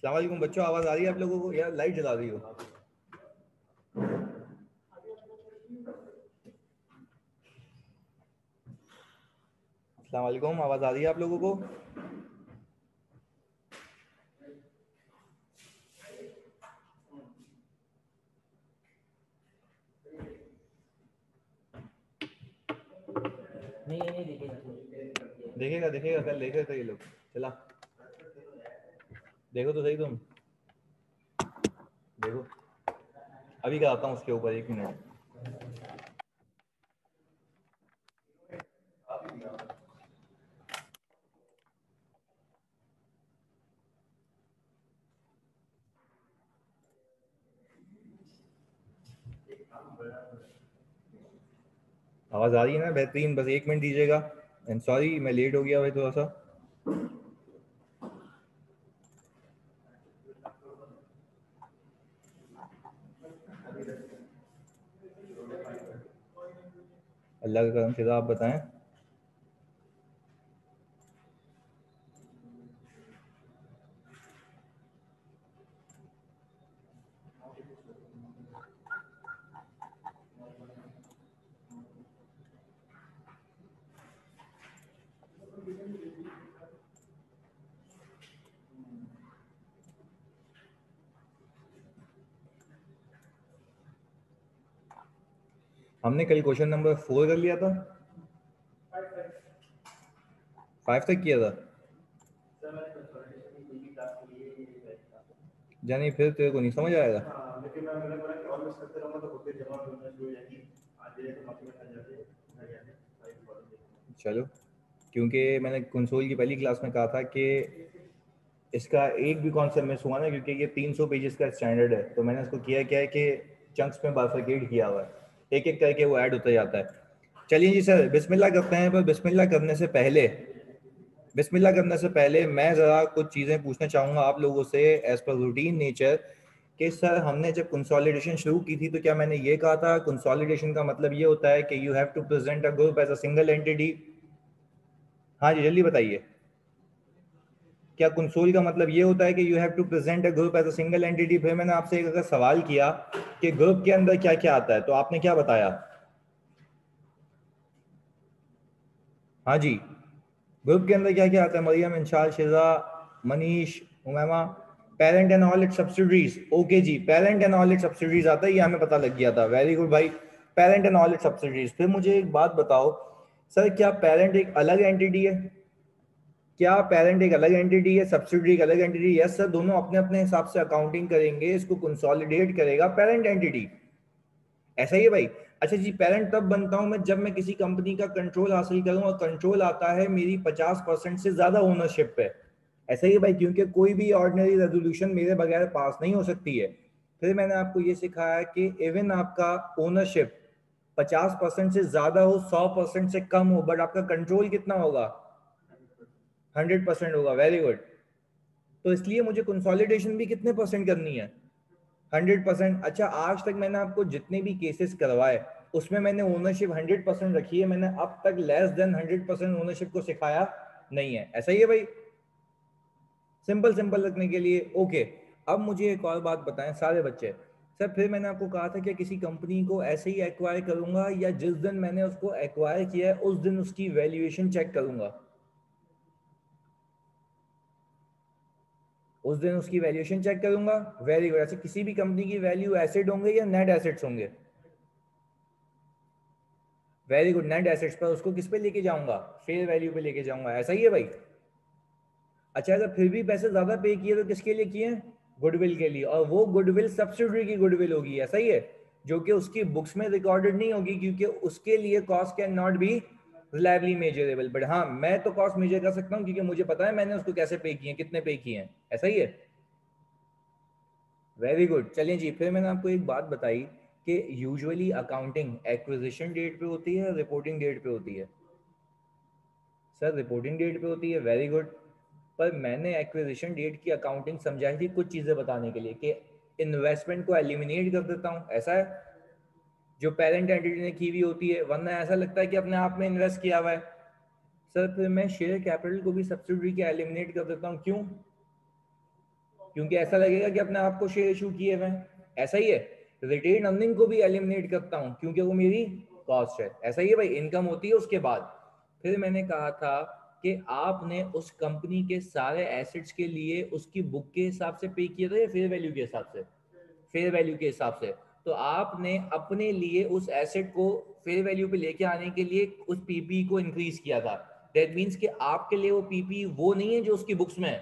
अस्सलाम वालेकुम बच्चों, आवाज आ रही है आप लोगों को? यार लाइट जला रही हो। अस्सलाम वालेकुम, आवाज आ रही है आप लोगों को? नहीं देखेगा देखेगा कल देखे थे ये लोग। चला देखो तो सही तुम, देखो अभी का आता हूँ उसके ऊपर, 1 मिनट। आवाज आ रही है ना? बेहतरीन, बस 1 मिनट दीजिएगा। एंड सॉरी मैं लेट हो गया भाई थोड़ा सा। अल्लाह का करम फिजा, आप बताएं। हमने कल क्वेश्चन नंबर 4 कर लिया था, 5 तक किया था। जानी फिर तेरे को नहीं समझ आएगा। चलो, क्योंकि मैंने कंसोल की पहली क्लास में कहा था कि इसका एक भी कॉन्सेप्ट मिस हुआ ना, क्योंकि ये 300 पेजेस का स्टैंडर्ड है, तो मैंने इसको किया क्या है कि चंक्स में बाइफरकेट किया हुआ है, एक एक करके वो ऐड होता जाता है। चलिए जी सर, बिस्मिल्लाह करते हैं। पर बिस्मिल्लाह करने से पहले मैं ज़रा कुछ चीज़ें पूछना चाहूँगा आप लोगों से एज पर रूटीन नेचर, कि सर हमने जब कंसोलिडेशन शुरू की थी तो क्या मैंने ये कहा था कंसोलिडेशन का मतलब ये होता है कि you have to present a group as a single entity? हाँ जी जल्दी बताइए, क्या कंसोल का मतलब ये होता है कि you have to present a group as a single entity? फिर मैंने आपसे एक अगर सवाल किया कि ग्रुप के अंदर क्या क्या आता है, तो आपने क्या बताया? हाँ जी, ग्रुप के अंदर क्या क्या आता है? Mariam, Inshal, Shiza, Manish, Umaima, parent and all its subsidiaries. Okay जी, parent and all its subsidiaries आता है, ये हमें पता लग गया था। वेरी गुड भाई, parent and all its subsidiaries. फिर मुझे एक बात बताओ सर, क्या पेरेंट एक अलग एंटिटी है? क्या पेरेंट एक अलग एंटिटी है, सब्सिडरी एक अलग एंटिटी? यस सर, दोनों अपने अपने हिसाब से अकाउंटिंग करेंगे, इसको कंसोलिडेट करेगा पेरेंट एंटिटी। ऐसा ही है भाई। अच्छा जी, पेरेंट तब बनता हूं मैं जब मैं किसी कंपनी का कंट्रोल हासिल करूं, और कंट्रोल आता है मेरी 50% से ज्यादा ओनरशिप पे। ऐसा ही है भाई, क्योंकि कोई भी ऑर्डिनरी रेजोल्यूशन मेरे बगैर पास नहीं हो सकती है। फिर मैंने आपको ये सिखाया कि इवन आपका ओनरशिप 50% से ज्यादा हो, 100% से कम हो, बट आपका कंट्रोल कितना होगा? 100% होगा। Very good. तो इसलिए मुझे कंसोलिडेशन भी कितने परसेंट करनी है? 100%। अच्छा, आज तक मैंने आपको जितने भी केसेस करवाए उसमें मैंने ओनरशिप 100% रखी है, मैंने अब तक लेस देन 100% ओनरशिप को सिखाया नहीं है। ऐसा ही है भाई, सिंपल सिंपल रखने के लिए। ओके, अब मुझे एक और बात बताएं सारे बच्चे। सर फिर मैंने आपको कहा था कि किसी कंपनी को ऐसे ही एक्वायर करूंगा, या जिस दिन मैंने उसको एक्वायर किया है उस दिन उसकी वैल्यूएशन चेक करूंगा? उस दिन उसकी वैल्यूएशन चेक करूंगा। Very good. ऐसे किसी भी कंपनी की वैल्यू एसेट होंगे या नेट एसेट्स होंगे? वेरी गुड, नेट एसेट्स पर। उसको किस पे लेके जाऊंगा? फेयर वैल्यू पे लेके जाऊंगा। ऐसा ही है भाई। अच्छा, अगर फिर भी पैसे ज्यादा पे किए तो किसके लिए किए? गुडविल के लिए, और वो गुडविल सब्सिडरी की गुडविल होगी। ऐसा ही है, जो कि उसकी बुक्स में रिकॉर्डेड नहीं होगी, क्योंकि उसके लिए cost can not be reliably measurable. But हाँ, मैं तो कॉस्ट मेजर कर सकता हूँ, क्योंकि मुझे पता है मैंने उसको कैसे पे किए हैं, कितने पे किए हैं। ऐसा ही है। Very good. चलिए जी, फिर मैंने आपको एक बात बताई कि यूजुअली अकाउंटिंग एक्विजिशन डेट पे होती है, रिपोर्टिंग डेट पे होती है? सर रिपोर्टिंग डेट पे होती है। Very good. पर मैंने एक्विजिशन डेट की अकाउंटिंग समझाई थी कुछ चीज़ें बताने के लिए, कि इन्वेस्टमेंट को एलिमिनेट कर देता हूँ, ऐसा है, जो पेरेंट एंटिटी ने की हुई होती है, वरना ऐसा लगता है कि अपने आप में इन्वेस्ट किया हुआ है। सर फिर मैं शेयर कैपिटल को भी सब्सिडरी के एलिमिनेट कर देता हूँ, क्यों? क्योंकि ऐसा लगेगा कि अपने आप को शेयर इशू किए हुए हैं। ऐसा ही है, रिटेन अर्निंग को भी एलिमिनेट करता हूँ क्योंकि वो मेरी कॉस्ट है। ऐसा ही है भाई, इनकम होती है उसके बाद। फिर मैंने कहा था कि आपने उस कंपनी के सारे एसेट्स के लिए उसकी बुक के हिसाब से पे किया था या फेयर वैल्यू के हिसाब से? फेयर वैल्यू के हिसाब से। तो आपने अपने लिए उस एसेट को फेयर वैल्यू पे लेके आने के लिए उस पीपी को इंक्रीज किया था। दैट मीन्स कि आपके लिए वो पीपी वो नहीं है जो उसकी बुक्स में है,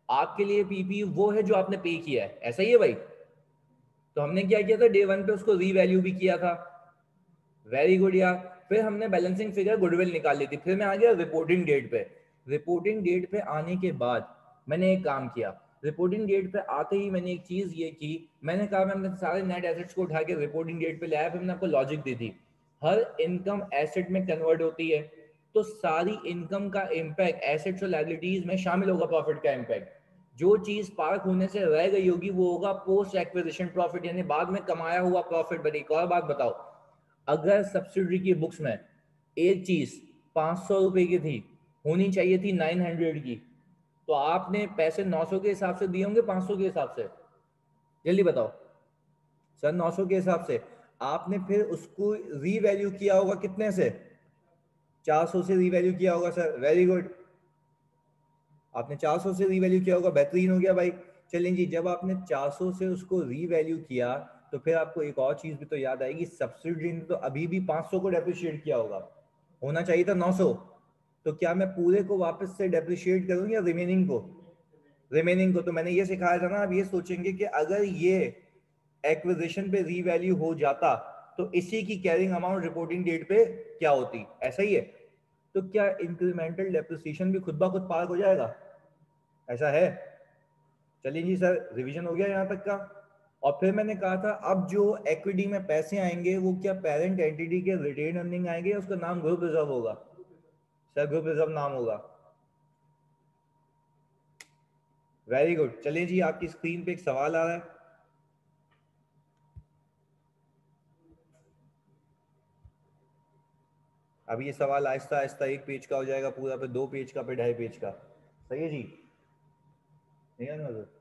आपके लिए पीपी वो है जो आपने पे किया है। ऐसा ही है भाई। तो हमने क्या किया था, डे वन पे उसको रीवैल्यू भी किया था। वेरी गुड यार। फिर हमने बैलेंसिंग फिगर गुडविल निकाल ली थी। फिर मैं आ गया रिपोर्टिंग डेट पे। रिपोर्टिंग डेट पे आने के बाद मैंने एक काम किया। रिपोर्टिंग डेट पे आते ही मैंने एक चीज ये की, मैंने कहा मैं अपने सारे नेट एसेट्स को उठा के रिपोर्टिंग डेट पे ले आया। फिर मैंने आपको लॉजिक दी थी, हर इनकम एसेट में कन्वर्ट होती है, तो सारी इनकम का इम्पैक्ट एसेट्स और लायबिलिटीज में शामिल होगा। प्रॉफिट का इम्पैक्ट, जो चीज पार्क होने से रह गई होगी वो होगा पोस्ट एक्विजिशन प्रॉफिट, यानी बाद में कमाया हुआ प्रॉफिट। बट एक और बात बताओ, अगर सब्सिडरी की बुक्स में एक चीज 500 रुपए की थी, होनी चाहिए थी 900 की, तो आपने पैसे 900 के हिसाब से दिए होंगे 500 के हिसाब से? जल्दी बताओ सर। 900 के हिसाब से। आपने फिर उसको रीवैल्यू किया होगा कितने से? 400 से रीवैल्यू किया होगा सर। वेरी गुड, आपने 400 से रीवैल्यू किया होगा। बेहतरीन हो गया भाई। चलें जी, जब आपने 400 से उसको रीवैल्यू किया तो फिर आपको एक और चीज भी तो याद आएगी, सब्सिडी ने तो अभी भी 500 को डेप्रिशिएट किया होगा, होना चाहिए था 900। तो क्या मैं पूरे को वापस से डेप्रिशिएट करूं या रिमेनिंग को? रिमेनिंग को। तो मैंने ये सिखाया था ना, आप ये सोचेंगे कि अगर ये एक्विजिशन पे रीवैल्यू हो जाता तो इसी की कैरिंग अमाउंट रिपोर्टिंग डेट पे क्या होती। ऐसा ही है। तो क्या इंक्रीमेंटल डेप्रिसिएशन भी खुद ब खुद पार्क हो जाएगा? ऐसा है। चलिए जी सर, रिवीजन हो गया यहाँ तक का। और फिर मैंने कहा था अब जो इक्विटी में पैसे आएंगे वो क्या पेरेंट एंटिटी के रिटेन अर्निंग आएंगे या उसका नाम ग्रुप रिजर्व होगा? सर ग्रुप रिजर्व नाम होगा। Very good. चलिए जी, आपकी स्क्रीन पे एक सवाल आ रहा है। अब ये सवाल आहिस्ता आहिस्ता एक पेज का हो जाएगा पूरा, फिर 2 पेज का, फिर 2.5 पेज का। सही है जी? नहीं है ना सर?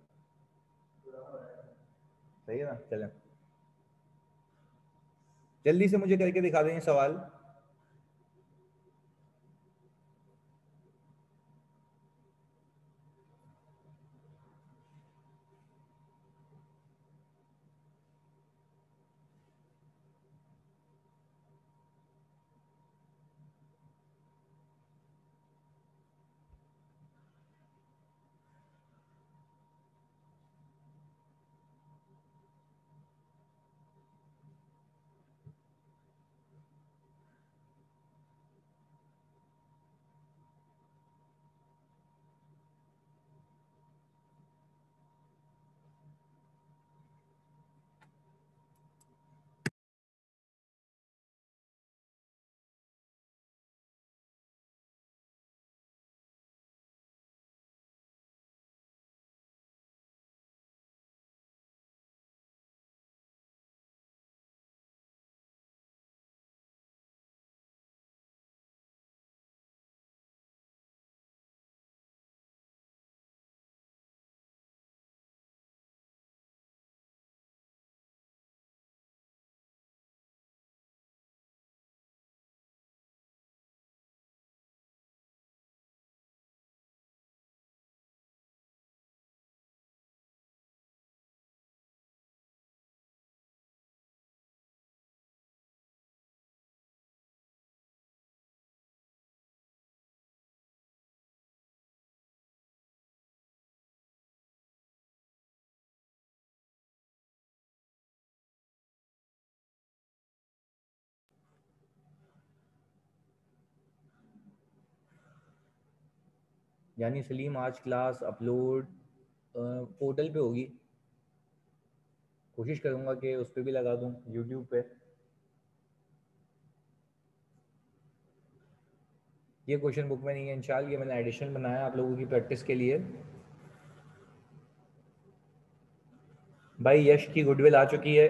सही है ना? चलें, जल्दी से मुझे करके दिखा देंगे सवाल। यानी सलीम, आज क्लास अपलोड पोर्टल पे होगी। कोशिश करूंगा कि उस पर भी लगा दूं, यूट्यूब पे। ये क्वेश्चन बुक में नहीं है इंशाल्लाह, ये मैंने एडिशन बनाया आप लोगों की प्रैक्टिस के लिए। भाई यश की गुडविल आ चुकी है।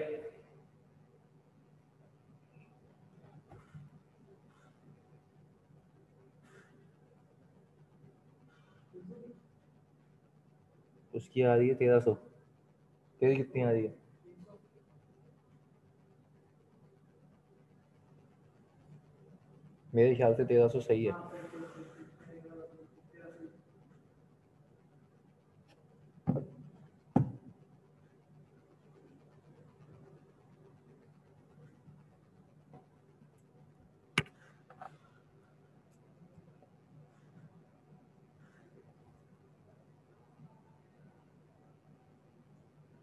उसकी आ रही है 1300, तेरी कितनी आ रही है? मेरे ख्याल से 1300 सही है।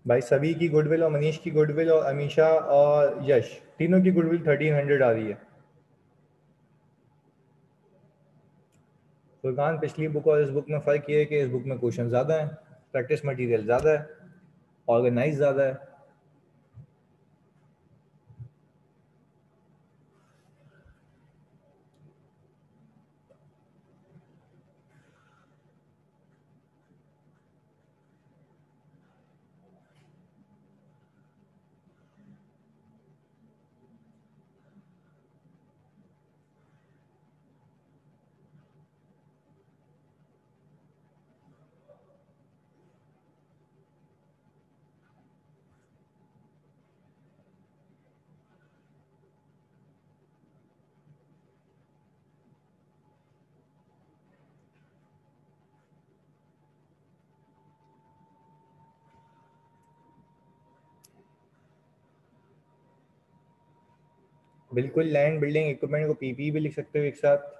भाई सभी की गुडविल और मनीष की गुडविल और अमीशा और यश तीनों की गुडविल 1300 आ रही है। फुरकान, पिछली बुक और इस बुक में फ़र्क ये है कि इस बुक में क्वेश्चन ज़्यादा है, प्रैक्टिस मटेरियल ज़्यादा है, ऑर्गेनाइज ज़्यादा है। बिल्कुल, लैंड बिल्डिंग इक्विपमेंट को पीपी भी लिख सकते हो एक साथ।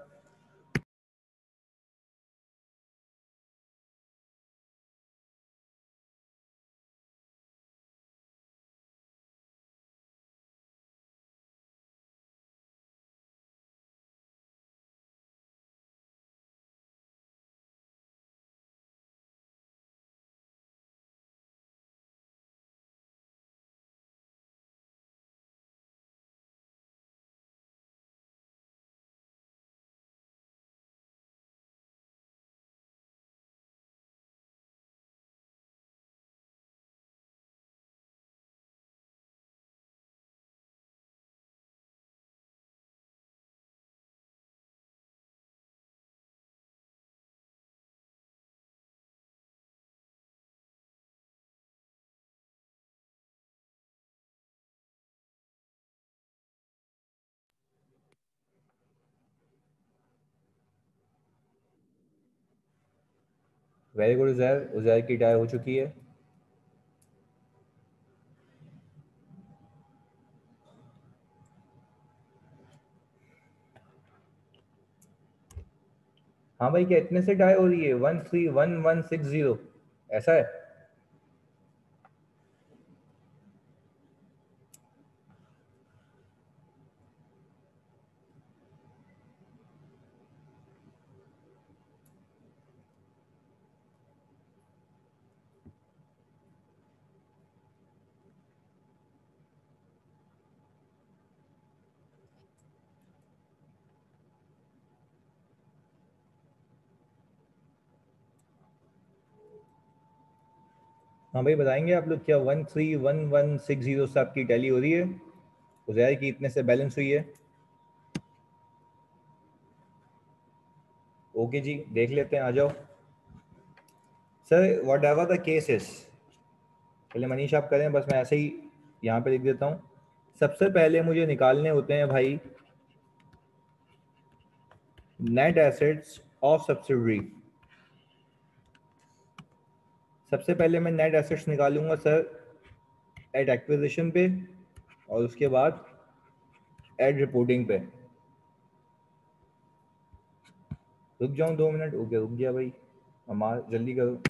वेरी गुड उजैर, उजैर की टाई हो चुकी है। हाँ भाई, क्या इतने से टाई हो रही है? 131160 ऐसा है? हाँ भाई, बताएंगे आप लोग क्या 131160 से आपकी टैली हो रही है? उजैर की इतने से बैलेंस हुई है। ओके जी, देख लेते हैं, आ जाओ। Sir what ever the case is, पहले मनीष आप करें, बस मैं ऐसे ही यहाँ पे लिख देता हूँ। सबसे पहले मुझे निकालने होते हैं भाई नेट एसेट्स ऑफ सब्सिडरी। सबसे पहले मैं नेट एसेट्स निकालूंगा सर एट एक्विजिशन पे, और उसके बाद एट रिपोर्टिंग पे। रुक जाऊँ 2 मिनट? ओके, रुक गया भाई। हमारा जल्दी करो।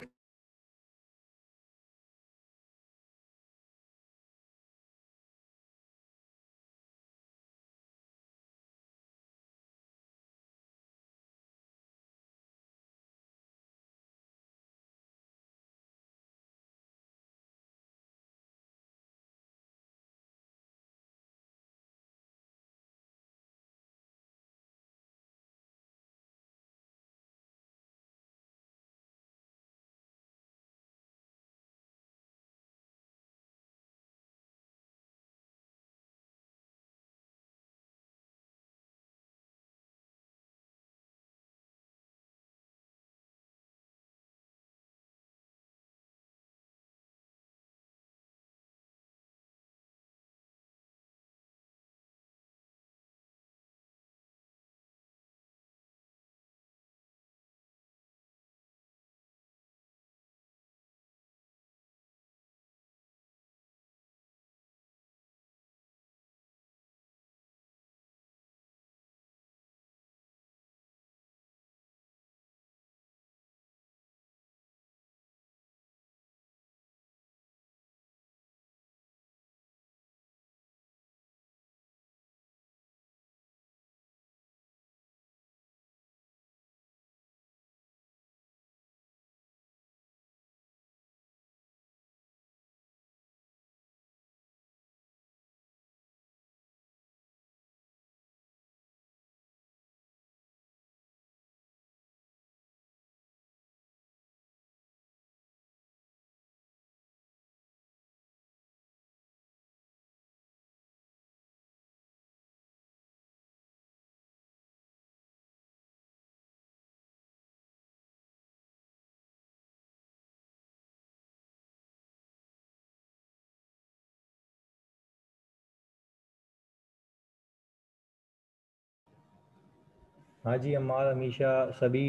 हाँ जी अम्मार हमेशा सभी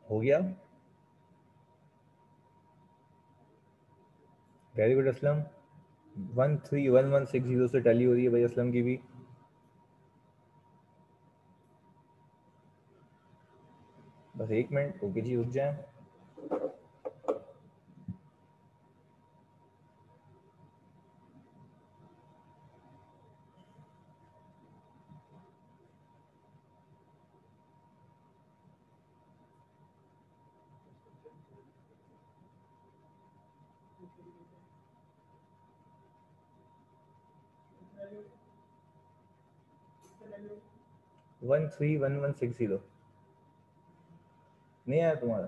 हो गया। Very good Aslam. 131160 से टैली हो रही है भाई असलम की भी। बस 1 मिनट, ओके जी रुक जाए। One three one one six zero नहीं आया तुम्हारा?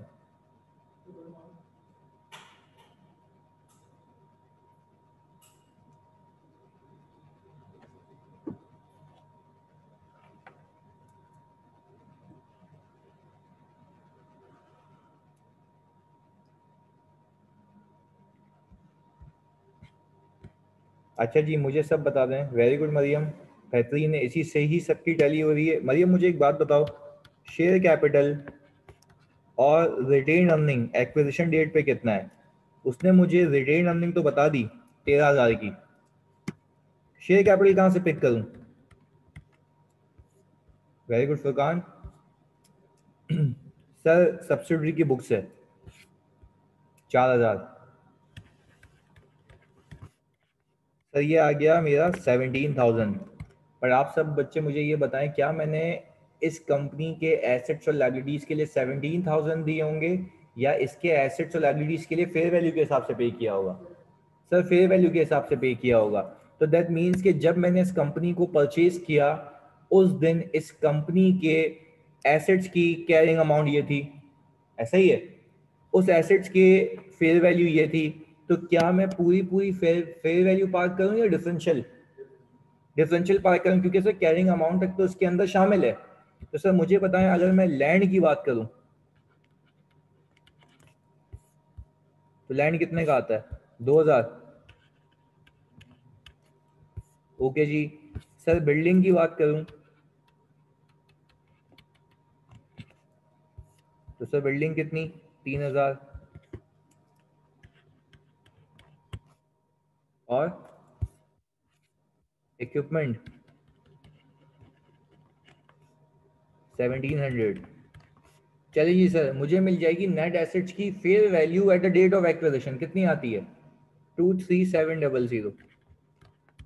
अच्छा जी मुझे सब बता दें। वेरी गुड मरियम, बेहतरीन है, इसी से ही सबकी टैली हो रही है। मरियम मुझे एक बात बताओ, शेयर कैपिटल और रिटेन अर्निंग एक्विजिशन डेट पे कितना है? उसने मुझे रिटेन अर्निंग तो बता दी 13,000 की, शेयर कैपिटल कहाँ से पिक करूं? Very good Furqan. Sir subsidiary की बुक से 4,000। सर ये आ गया मेरा 17,000। पर आप सब बच्चे मुझे ये बताएं, क्या मैंने इस कंपनी के एसेट्स और लाइबिलिटीज के लिए 17,000 दिए होंगे या इसके एसेट्स और लाइबिलिटीज के लिए फेयर वैल्यू के हिसाब से पे किया होगा? सर फेयर वैल्यू के हिसाब से पे किया होगा। तो दैट मीन्स कि जब मैंने इस कंपनी को परचेज किया उस दिन इस कंपनी के एसेट्स की कैरिंग अमाउंट ये थी, ऐसा ही है? उस एसेट्स के फेयर वैल्यू ये थी, तो क्या मैं पूरी पूरी फेयर वैल्यू पार्क करूं या डिफरेंशियल डिफरेंशियल पार्क करूं? क्योंकि सर कैरिंग अमाउंट तक तो इसके अंदर शामिल है। तो सर मुझे बताएं, अगर मैं लैंड की बात करूं तो लैंड कितने का आता है? 2,000। ओके जी। सर बिल्डिंग की बात करूं तो सर बिल्डिंग कितनी? 3,000। और इक्विपमेंट 1,700। चलिए जी सर, मुझे मिल जाएगी नेट एसेट्स की fair value at the date of acquisition, कितनी आती है? 23700।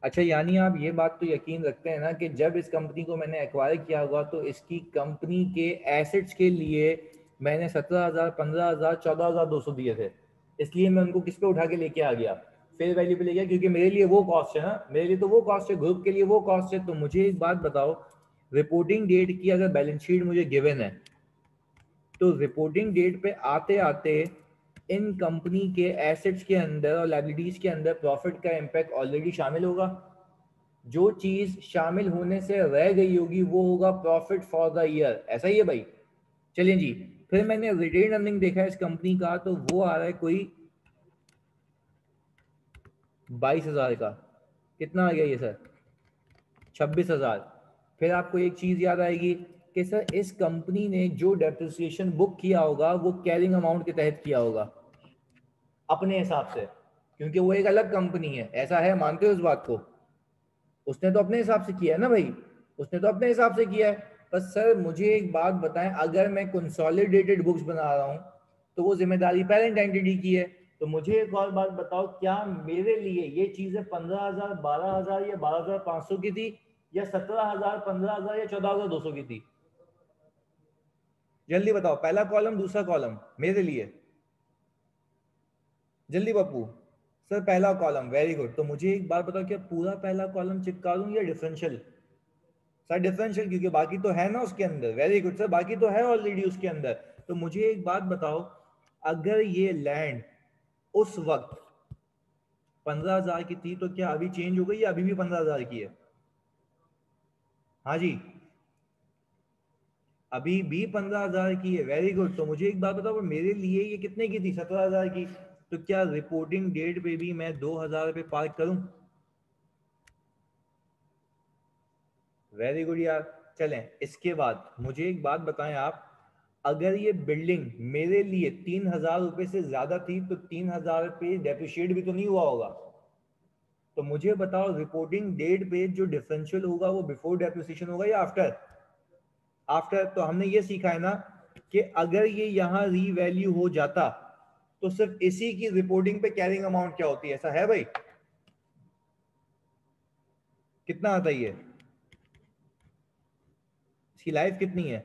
अच्छा, यानी आप ये बात तो यकीन रखते हैं ना कि जब इस कंपनी को मैंने एक्वायर किया होगा तो इसकी कंपनी के एसेट्स के लिए मैंने 17,000, 15,000, 14,200 दिए थे, इसलिए मैं उनको किस पे उठा के लेके आ गया? फेयर वैल्यू पे ले गया, क्योंकि मेरे लिए वो कॉस्ट है ना, मेरे लिए तो वो कॉस्ट है, ग्रुप के लिए वो कॉस्ट है। तो मुझे एक बात बताओ, रिपोर्टिंग डेट की अगर बैलेंस शीट मुझे गिवन है तो रिपोर्टिंग डेट पे आते आते इन कंपनी के एसेट्स के अंदर और लायबिलिटीज के अंदर प्रॉफिट का इम्पैक्ट ऑलरेडी शामिल होगा। जो चीज शामिल होने से रह गई होगी वो होगा प्रॉफिट फॉर द ईयर, ऐसा ही है भाई? चलिए जी, फिर मैंने रिटेन अर्निंग देखा है इस कंपनी का, तो वो आ रहा है कोई 22,000 का। कितना आ गया ये सर? 26,000। फिर आपको एक चीज याद आएगी कि सर इस कंपनी ने जो डेप्रिसिएशन बुक किया होगा वो कैरिंग अमाउंट के तहत किया होगा अपने हिसाब से, क्योंकि वो एक अलग कंपनी है, ऐसा है? मानते हो इस बात को? उसने तो अपने हिसाब से किया है ना भाई, उसने तो अपने हिसाब से किया है। बस सर मुझे एक बात बताएं, अगर मैं कंसोलिडेटेड बुक्स बना रहा हूं तो वो जिम्मेदारी पेरेंट एंटिटी की है। तो मुझे एक और बात बताओ, क्या मेरे लिए ये चीजें 15,000, 12,000 या 12,500 की थी, या 17,000, 15,000 या 14,200 की थी? जल्दी बताओ, पहला कॉलम दूसरा कॉलम मेरे लिए, जल्दी पप्पू। सर पहला कॉलम, वेरी गुड। तो मुझे एक बात बताओ, क्या पूरा पहला कॉलम चिपका दूं या डिफरेंशियल? सर डिफरेंशियल, क्योंकि बाकी तो है ना उसके अंदर। वेरी गुड सर, बाकी तो है ऑलरेडी उसके अंदर। तो मुझे एक बात बताओ, अगर ये लैंड उस वक्त 15,000 की थी तो क्या अभी चेंज हो गई या अभी भी 15,000 की है? हाँ जी, अभी भी 15,000 की है। Very good. तो मुझे एक बात बताओ, मेरे लिए ये कितने की थी? 17,000 की। तो क्या रिपोर्टिंग डेट पे भी मैं 2,000 पे पार्क करूं? वेरी गुड यार। चलें, इसके बाद मुझे एक बात बताएं आप, अगर ये बिल्डिंग मेरे लिए 3,000 रुपए से ज्यादा थी तो 3,000 रुपये डेप्रिशिएट भी तो नहीं हुआ होगा। तो मुझे बताओ रिपोर्टिंग डेट पे जो डिफरेंशियल होगा वो बिफोर डेप्रिसिएशन होगा या आफ्टर? आफ्टर। तो हमने ये सीखा है ना कि अगर ये यहाँ रीवैल्यू हो जाता तो सिर्फ इसी की रिपोर्टिंग पे कैरिंग अमाउंट क्या होती है, ऐसा है भाई? कितना आता है ये? इसकी लाइफ कितनी है?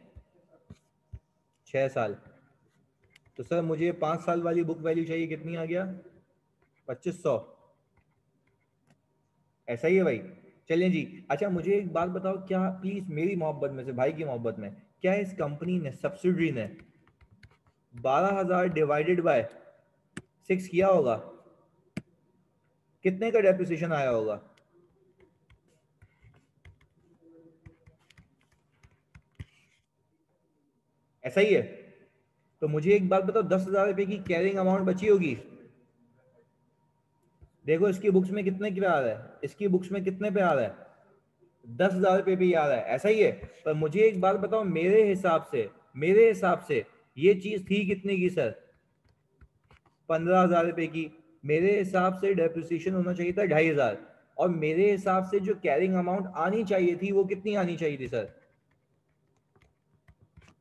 6 साल। तो सर मुझे 5 साल वाली बुक वैल्यू चाहिए, कितनी आ गया? 2500। ऐसा ही है भाई? चलिए जी। अच्छा मुझे एक बात बताओ, क्या प्लीज मेरी मोहब्बत में से, भाई की मोहब्बत में, क्या इस कंपनी ने, सब्सिडरी ने 12,000 डिवाइडेड बाय 6 किया होगा? कितने का डेप्रिसिएशन आया होगा? ऐसा ही है? तो मुझे एक बात बताओ, 10,000 रुपए की कैरिंग अमाउंट बची होगी। देखो इसकी बुक्स में कितने पे आ रहा है, इसकी बुक्स में कितने पे आ रहा है? 10,000 रुपये भी आ रहा है, ऐसा ही है? पर मुझे एक बात बताओ, मेरे हिसाब से ये चीज थी कितने की सर? 15,000 रुपए की। मेरे हिसाब से डेप्रिसिएशन होना चाहिए था 2,500। और मेरे हिसाब से जो कैरिंग अमाउंट आनी चाहिए थी वो कितनी आनी चाहिए थी सर?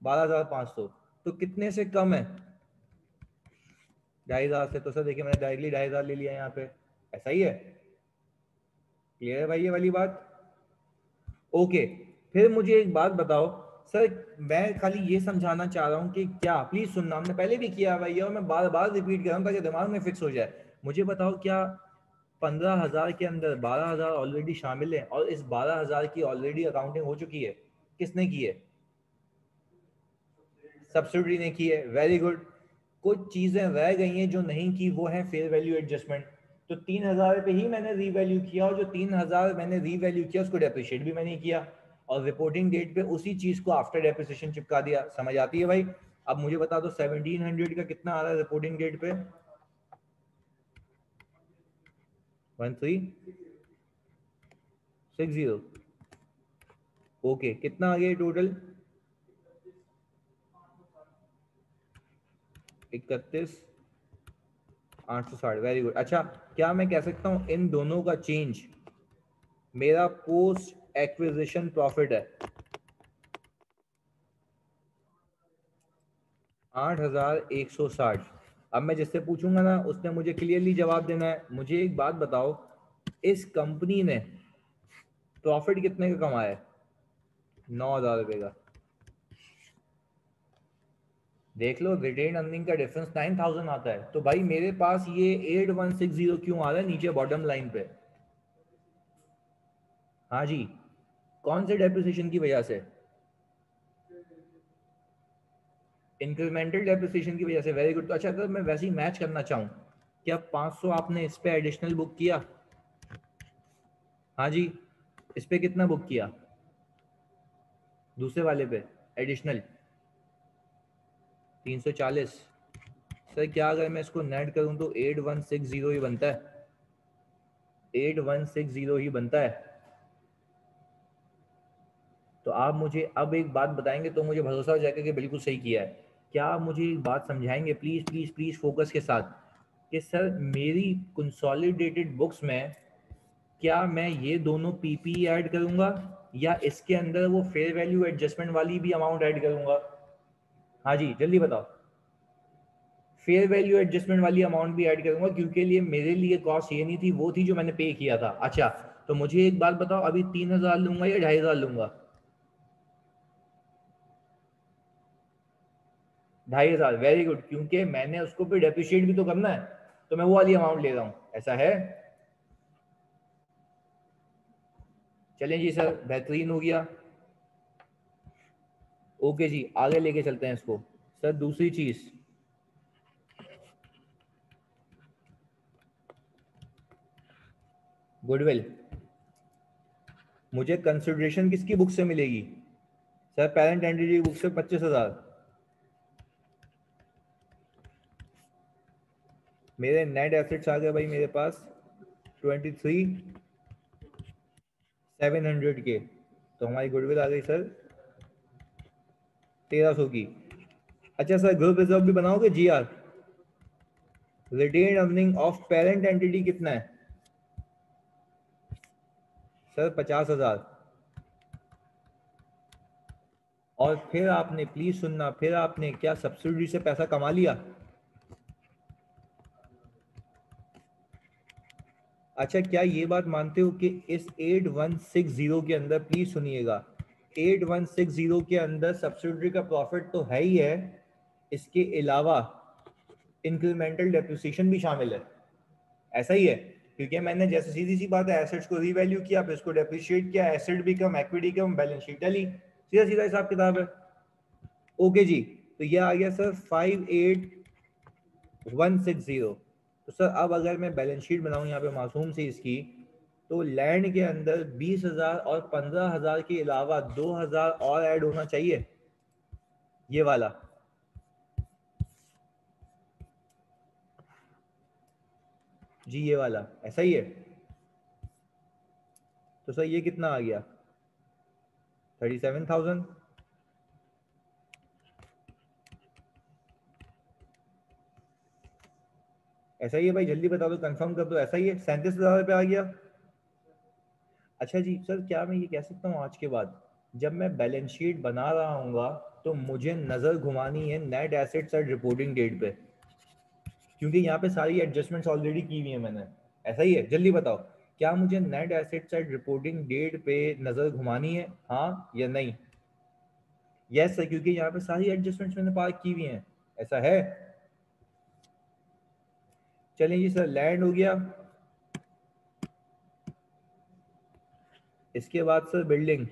12,500। तो कितने से कम है? 2,500 से। तो सर देखिए मैंने डायरेक्टली 2,500 ले लिया यहाँ पे। ऐसा ही है? क्लियर है भाई ये वाली बात? ओके। फिर मुझे एक बात बताओ सर, मैं खाली ये समझाना चाह रहा हूँ कि क्या, प्लीज सुनना, हमने पहले भी किया भाई और मैं बार बार रिपीट कर रहा हूँ ताकि दिमाग में फिक्स हो जाए। मुझे बताओ, क्या 15,000 के अंदर 12,000 ऑलरेडी शामिल है और इस 12,000 की ऑलरेडी अकाउंटिंग हो चुकी है? किसने की है? सब्सिडी ने की है। Very good. कुछ चीजें रह गई हैं जो नहीं की, वो है फेयर वैल्यू एडजस्टमेंट। तो 3,000 पे ही मैंने रीवैल्यू किया और जो 3,000 मैंने रीवैल्यू किया उसको डेप्रिशिएट भी मैंने किया और रिपोर्टिंग डेट पे उसी चीज को आफ्टर डेप्रिसिएशन चिपका दिया। समझ आती है भाई? अब मुझे बता दो 1700 का कितना आ रहा है रिपोर्टिंग डेट पे? 1360। ओके, कितना आ गया टोटल? 31,860। Very good. अच्छा, क्या मैं कह सकता हूं इन दोनों का चेंज मेरा पोस्ट एक्विजिशन प्रॉफिट है? 8,160। अब मैं जिससे पूछूंगा ना उसने मुझे क्लियरली जवाब देना है। मुझे एक बात बताओ, इस कंपनी ने प्रॉफिट कितने का कमाया है? 9,000 रुपए का। देख लो, रिटेन अर्निंग का डिफरेंस 9,000 आता है। तो भाई मेरे पास ये 8,160 क्यों आ रहा है नीचे बॉटम लाइन पे? हाँ जी। कौन से डेप्रिसिएशन की वजह से? इंक्रीमेंटल डेप्रिसिएशन की वजह से। Very good. तो अच्छा, अगर मैं वैसे ही मैच करना चाहूँ, क्या 500 आपने इस पे एडिशनल बुक किया? हाँ जी। इस पे कितना बुक किया दूसरे वाले पे एडिशनल? 340। सर क्या अगर मैं इसको नेट करूं तो 8,160 ही बनता है? 8,160 ही बनता है। तो आप मुझे अब एक बात बताएंगे तो मुझे भरोसा हो जाएगा कि बिल्कुल सही किया है। क्या आप मुझे एक बात समझाएंगे प्लीज प्लीज प्लीज फोकस के साथ, कि सर मेरी कंसोलिडेटेड बुक्स में क्या मैं ये दोनों पीपी ऐड करूंगा या इसके अंदर वो फेयर वैल्यू एडजस्टमेंट वाली भी अमाउंट ऐड करूंगा? हाँ जी जल्दी बताओ। फेयर वैल्यू एडजस्टमेंट वाली अमाउंट भी ऐड करूंगा क्योंकि लिए मेरे लिए कॉस्ट ये नहीं थी, वो थी जो मैंने पे किया था। अच्छा, तो मुझे एक बात बताओ, अभी 3,000 लूंगा या 2,500 लूंगा? 2,500। वेरी गुड, क्योंकि मैंने उसको फिर डेप्रिशिएट भी तो करना है, तो मैं वो वाली अमाउंट ले रहा हूँ। ऐसा है? चलें जी सर, बेहतरीन हो गया। ओके जी, आगे लेके चलते हैं इसको। सर दूसरी चीज, गुडविल। मुझे कंसिडरेशन किसकी बुक से मिलेगी? सर पेरेंट एंटिटी बुक से 25,000। मेरे नेट एसेट्स आ गए भाई मेरे पास 23,700 के। तो हमारी गुडविल आ गई सर 1300 की। अच्छा सर ग्रुप रिजर्व भी बनाओगे जी आर? Retain earning of parent entity कितना है सर? 50,000। और फिर आपने, प्लीज सुनना, फिर आपने क्या सब्सिडी से पैसा कमा लिया? अच्छा क्या ये बात मानते हो कि इस 8160 के अंदर, प्लीज सुनिएगा, 8160 के अंदर सब्सिडी का प्रॉफिट तो है ही है, इसके अलावा इंक्रीमेंटल डेप्रिसिएशन भी शामिल है, ऐसा ही है? क्योंकि मैंने जैसे सीधी सी बात है, एसेट्स को रीवैल्यू किया, फिर इसको डेप्रिशिएट किया, एसेट भी कम, इक्विटी कम, बैलेंस शीट डली, सीधा सीधा हिसाब किताब है। ओके जी, तो ये आ गया सर 58160। तो सर अब अगर मैं बैलेंस शीट बनाऊं यहाँ पे मासूम से इसकी, तो लैंड के अंदर 20,000 और 15,000 के अलावा 2,000 और ऐड होना चाहिए, ये वाला। जी ये वाला ऐसा ही है। तो सर ये कितना आ गया? 37,000। ऐसा ही है भाई, जल्दी बता दो, कंफर्म कर दो, ऐसा ही है? 37,000 रुपये आ गया। अच्छा जी सर, क्या मैं ये कह सकता हूँ आज के बाद जब मैं बैलेंस शीट बना रहा हूँगा तो मुझे नज़र घुमानी है net assets at reporting date पे, क्योंकि यहाँ पे सारी एडजस्टमेंट्स ऑलरेडी की हुई है मैंने, ऐसा ही है? जल्दी बताओ, क्या मुझे net assets at reporting date पे नज़र घुमानी है, हाँ या नहीं? यस सर, क्योंकि यहाँ पे सारी एडजस्टमेंट्स मैंने पार की हुई हैं, ऐसा है? चलिए जी सर, लैंड हो गया। इसके बाद सर बिल्डिंग।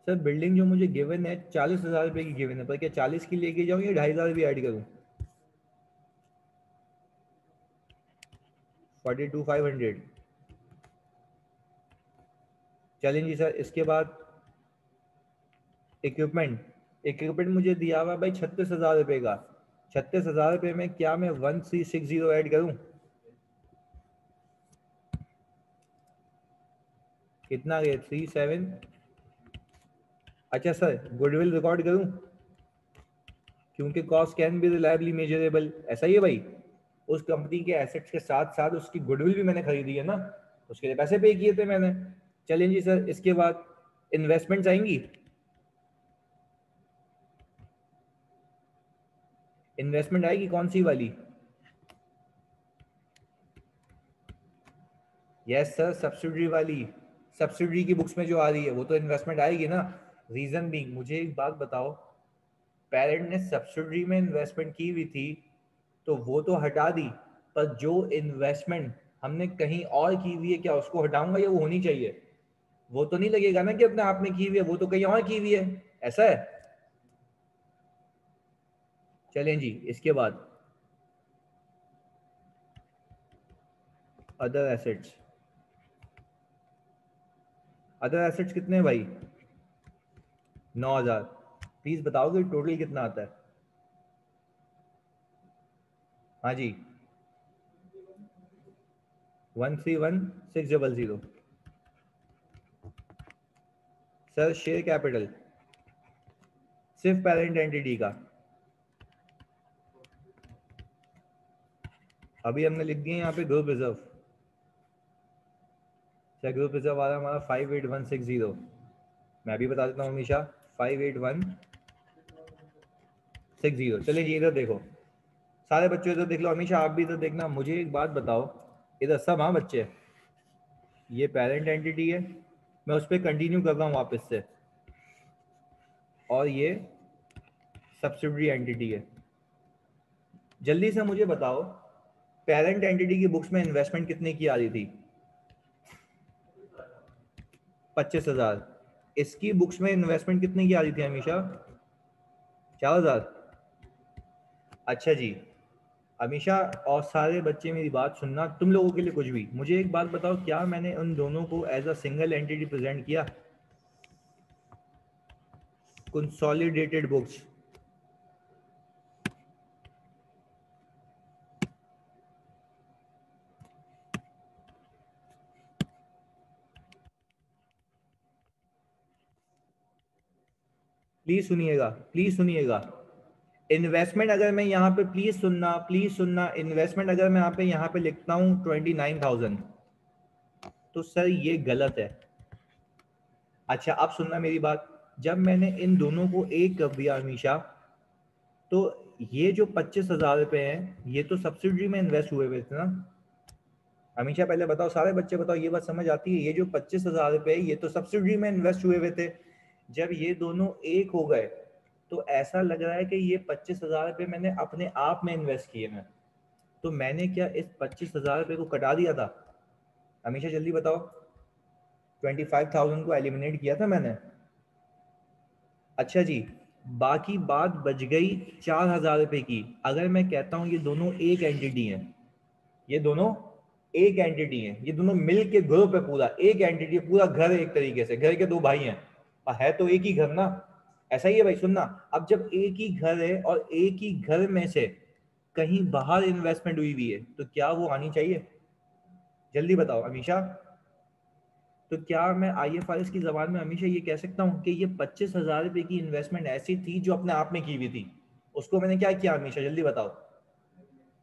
सर बिल्डिंग जो मुझे गिवन है 40,000 रुपये की गिवन है, पर क्या 40 की लेके जाऊँ या 2,500 भी ऐड करूँ? 42,500। चलें जी सर, इसके बाद इक्विपमेंट। इक्विपमेंट मुझे दिया हुआ भाई 36,000 रुपये का। 36,000 रुपये में क्या मैं 1360 ऐड करूँ? कितना गया? 37। अच्छा सर गुडविल रिकॉर्ड करूँ, क्योंकि cost can be reliably measurable, ऐसा ही है भाई? उस कंपनी के एसेट्स के साथ साथ उसकी गुडविल भी मैंने खरीदी है ना, उसके लिए पैसे पे किए थे मैंने। चलें जी सर, इसके बाद इन्वेस्टमेंट्स आएंगी। इन्वेस्टमेंट आएगी कौन सी वाली? यस सर, सब्सिडी वाली। सब्सिडी की बुक्स में जो आ रही है वो तो इन्वेस्टमेंट आएगी ना। रीजन भी, मुझे एक बात बताओ, पेरेंट ने सब्सिडी में इन्वेस्टमेंट की हुई थी तो वो तो हटा दी, पर जो इन्वेस्टमेंट हमने कहीं और की हुई है, क्या उसको हटाऊंगा या वो होनी चाहिए? वो तो नहीं लगेगा ना कि अपने आप में की हुई है, वो तो कहीं और की हुई है, ऐसा है? चलें जी, इसके बाद अदर एसेट्स। अदर एसेट्स कितने हैं भाई? 9,000। प्लीज बताओगे टोटल कितना आता है? हाँ जी, 131,600। सर शेयर कैपिटल सिर्फ पेरेंट एंटिटी का अभी हमने लिख दिया यहाँ पे group reserve. Sir group reserve आ रहा है हमारा 58160। मैं भी बता देता हूँ हमेशा, 58160। चलिए जी, इधर देखो, सारे बच्चों इधर देख लो, हमेशा आप भी इधर देखना। मुझे एक बात बताओ, इधर सब, हाँ बच्चे, ये पेरेंट एंटिटी है, मैं उस पर कंटिन्यू कर रहा हूँ वापस से, और ये सब्सिडरी एंटिटी है। जल्दी से मुझे बताओ, पेरेंट एंटिटी की बुक्स में इन्वेस्टमेंट कितने की आ रही थी? 25,000। इसकी बुक्स में इन्वेस्टमेंट कितने की आ रही थी हमेशा? 4,000। अच्छा जी, हमेशा, और सारे बच्चे मेरी बात सुनना, तुम लोगों के लिए कुछ भी, मुझे एक बात बताओ, क्या मैंने उन दोनों को as a single entity present किया? Consolidated books. प्लीज सुनिएगा, प्लीज सुनिएगा। इन्वेस्टमेंट अगर मैं यहाँ पे, प्लीज सुनना, इन्वेस्टमेंट अगर मैं यहाँ पे लिखता हूँ 29,000, तो सर ये गलत है। अच्छा अब सुनना मेरी बात, जब मैंने इन दोनों को एक कर दिया हमेशा, तो ये जो 25,000 रुपए हैं ये तो सब्सिडी में इन्वेस्ट हुए हुए थे ना। हमेशा पहले बताओ, सारे बच्चे बताओ, ये बात समझ आती है? ये जो 25,000 रुपए ये तो सब्सिडी में इन्वेस्ट हुए हुए थे। जब ये दोनों एक हो गए तो ऐसा लग रहा है कि ये 25,000 रुपए मैंने अपने आप में इन्वेस्ट किए हैं। तो मैंने क्या इस 25,000 रुपए को कटा दिया था? हमेशा जल्दी बताओ। 25,000 को एलिमिनेट किया था मैंने। अच्छा जी, बाकी बात बच गई 4,000 रुपए की। अगर मैं कहता हूं ये दोनों एक एंटिटी हैं, ये दोनों एक एंटिटी है, ये दोनों मिल के ग्रुप है, पूरा एक एंटिटी है, पूरा घर है, एक तरीके से घर के दो भाई हैं, और है तो एक ही घर ना। ऐसा ही है भाई, सुनना। अब जब एक ही घर है और एक ही घर में से कहीं बाहर इन्वेस्टमेंट हुई हुई है, तो क्या वो आनी चाहिए? जल्दी बताओ अमीशा। तो क्या मैं आईएफआरएस की जबान में हमेशा ये कह सकता हूँ कि ये 25,000 रुपए की इन्वेस्टमेंट ऐसी थी जो अपने आप में की हुई थी, उसको मैंने क्या किया हमेशा? जल्दी बताओ।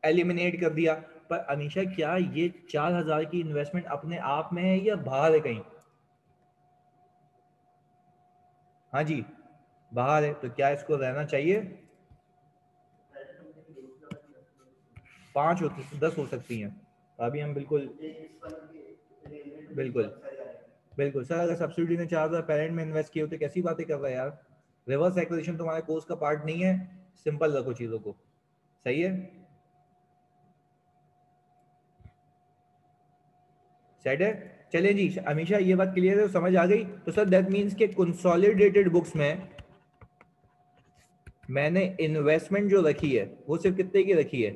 एलिमिनेट कर दिया। पर अमीशा क्या ये 4,000 की इन्वेस्टमेंट अपने आप में है या बाहर है कहीं? हाँ जी, बाहर है। तो क्या इसको रहना चाहिए? 5 हो, 10 हो सकती हैं। अभी हम बिल्कुल बिल्कुल बिल्कुल सर, अगर सब्सिडी ने 4,000 पेरेंट में इन्वेस्ट किए होते, कैसी बातें कर रहा है यार। रिवर्स एक्विजिशन तुम्हारे कोर्स का पार्ट नहीं है, सिंपल रखो चीजों को। सही है, सेट है। चलिए जी, हमेशा ये बात क्लियर है, समझ आ गई? तो सर दैट मीन्स के कंसोलिडेटेड बुक्स में मैंने इन्वेस्टमेंट जो रखी है वो सिर्फ कितने की रखी है?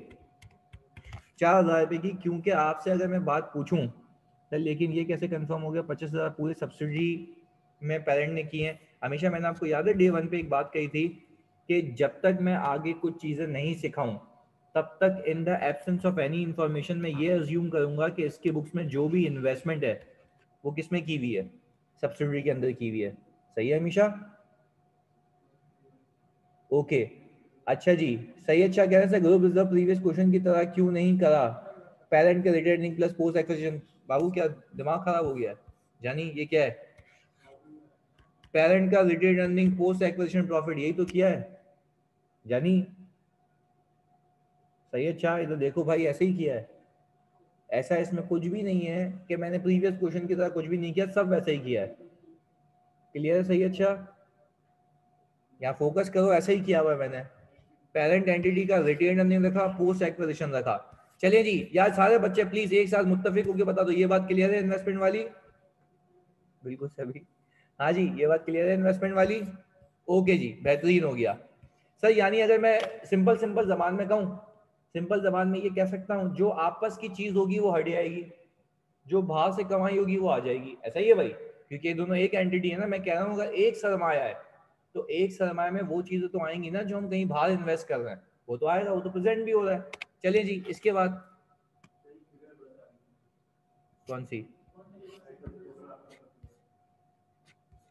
4,000 रुपए की। क्योंकि आपसे अगर मैं बात पूछूं सर, लेकिन ये कैसे कंफर्म हो गया 25,000 पूरे सब्सिडी में पेरेंट ने की है? हमेशा मैंने आपको याद है डे वन पे एक बात कही थी कि जब तक मैं आगे कुछ चीजें नहीं सिखाऊं, तब तक in the absence of any information मैं ये अज्यूम करूंगा कि इसके बुक्स में जो भी इन्वेस्टमेंट है वो किस में की हुई है? सब्सिडी के अंदर की हुई है। सही है हमेशा? ओके। अच्छा जी, सही। अच्छा कह रहे हैं ग्रुप रिजर्व प्रीवियस क्वेश्चन की तरह क्यों नहीं करा? पेरेंट के रिटर्निंग प्लस पोस्ट एक्विजिशन। बाबू क्या दिमाग खराब हो गया है? जानी ये क्या है? पेरेंट का retain earning post acquisition profit, यही तो किया है जानी। सही है। अच्छा इधर देखो भाई, ऐसे ही किया है। ऐसा इसमें कुछ भी नहीं है कि मैंने प्रीवियस क्वेश्चन की तरह कुछ भी नहीं किया, सब वैसे ही किया है। क्लियर है? सही है। अच्छा यहाँ फोकस करो, ऐसा ही किया हुआ है मैंने। पेरेंट एंटिटी का रिटेन अर्निंग रखा, पोस्ट एक्विजिशन रखा। चलिए जी यार, सारे बच्चे प्लीज एक साथ मुत्तफिक होकर बता दो, ये बात क्लियर है इन्वेस्टमेंट वाली? बिल्कुल सभी। हाँ जी, ये बात क्लियर है इन्वेस्टमेंट वाली? ओके जी, बेहतरीन हो गया। सर यानी अगर मैं सिंपल सिंपल जबान में कहूँ, सिंपल जबान में ये कह सकता हूँ, जो आपस की चीज होगी वो हट जाएगी, जो बाहर से कमाई होगी वो आ जाएगी। ऐसा ही है भाई, क्योंकि ये दोनों एक एंटिटी है ना। मैं कह रहा हूँ अगर एक सरमाया है तो एक सरमाया में वो चीजें तो आएंगी ना जो हम कहीं बाहर इन्वेस्ट कर रहे हैं, वो तो आएगा, वो तो प्रेजेंट भी हो रहा है। चलिए जी, इसके बाद कौन सी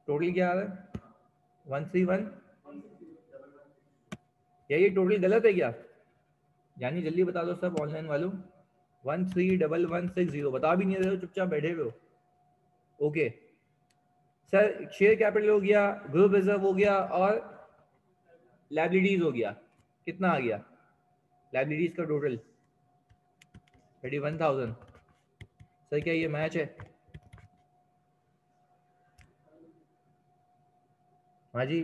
टोटल क्या आ रहा है? 131? क्या ये टोटल गलत है क्या? यानी जल्दी बता दो सब ऑनलाइन वालों। 131160 बता भी नहीं रहे हो, चुपचाप बैठे हुए हो। ओके सर, शेयर कैपिटल हो गया, ग्रुप रिजर्व हो गया, और लाइबिलिटीज हो गया। कितना आ गया लाइबिलिटीज का टोटल? 31,000। सर क्या ये मैच है? हाँ जी,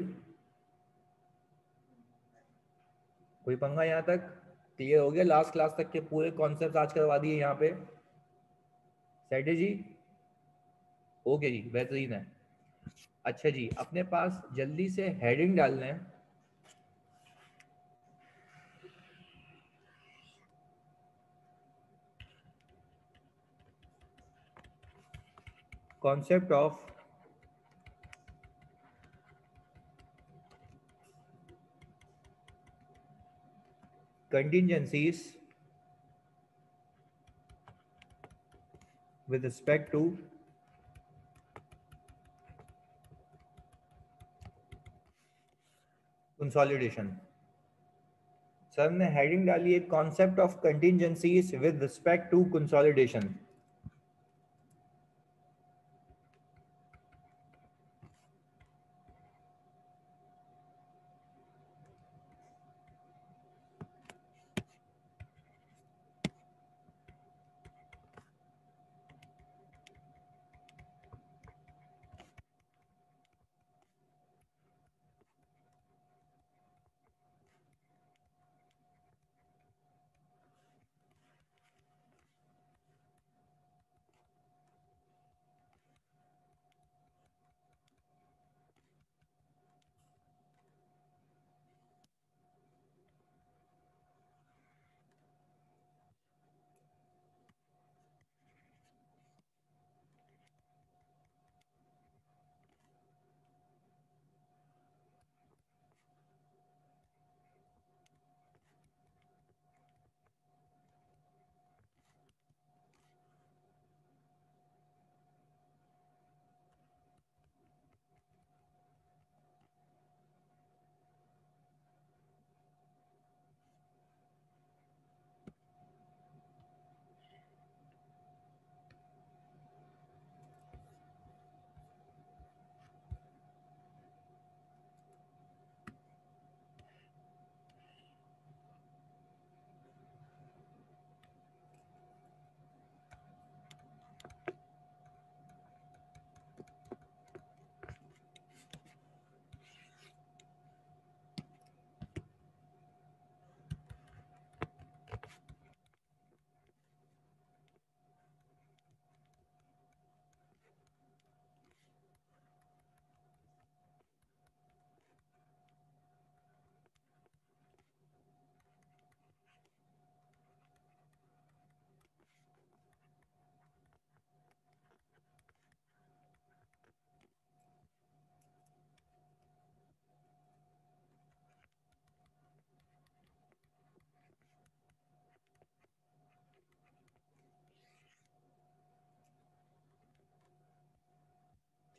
कोई पंगा यहाँ तक? क्लियर हो गया? लास्ट क्लास तक के पूरे कॉन्सेप्ट आज करवा दिए यहाँ पे। सेट है जी? ओके जी, बेहतरीन है। अच्छा जी, अपने पास जल्दी से हेडिंग डालना है। Concept of contingencies with respect to consolidation. Sir ने हेडिंग डाली है concept of contingencies with respect to consolidation.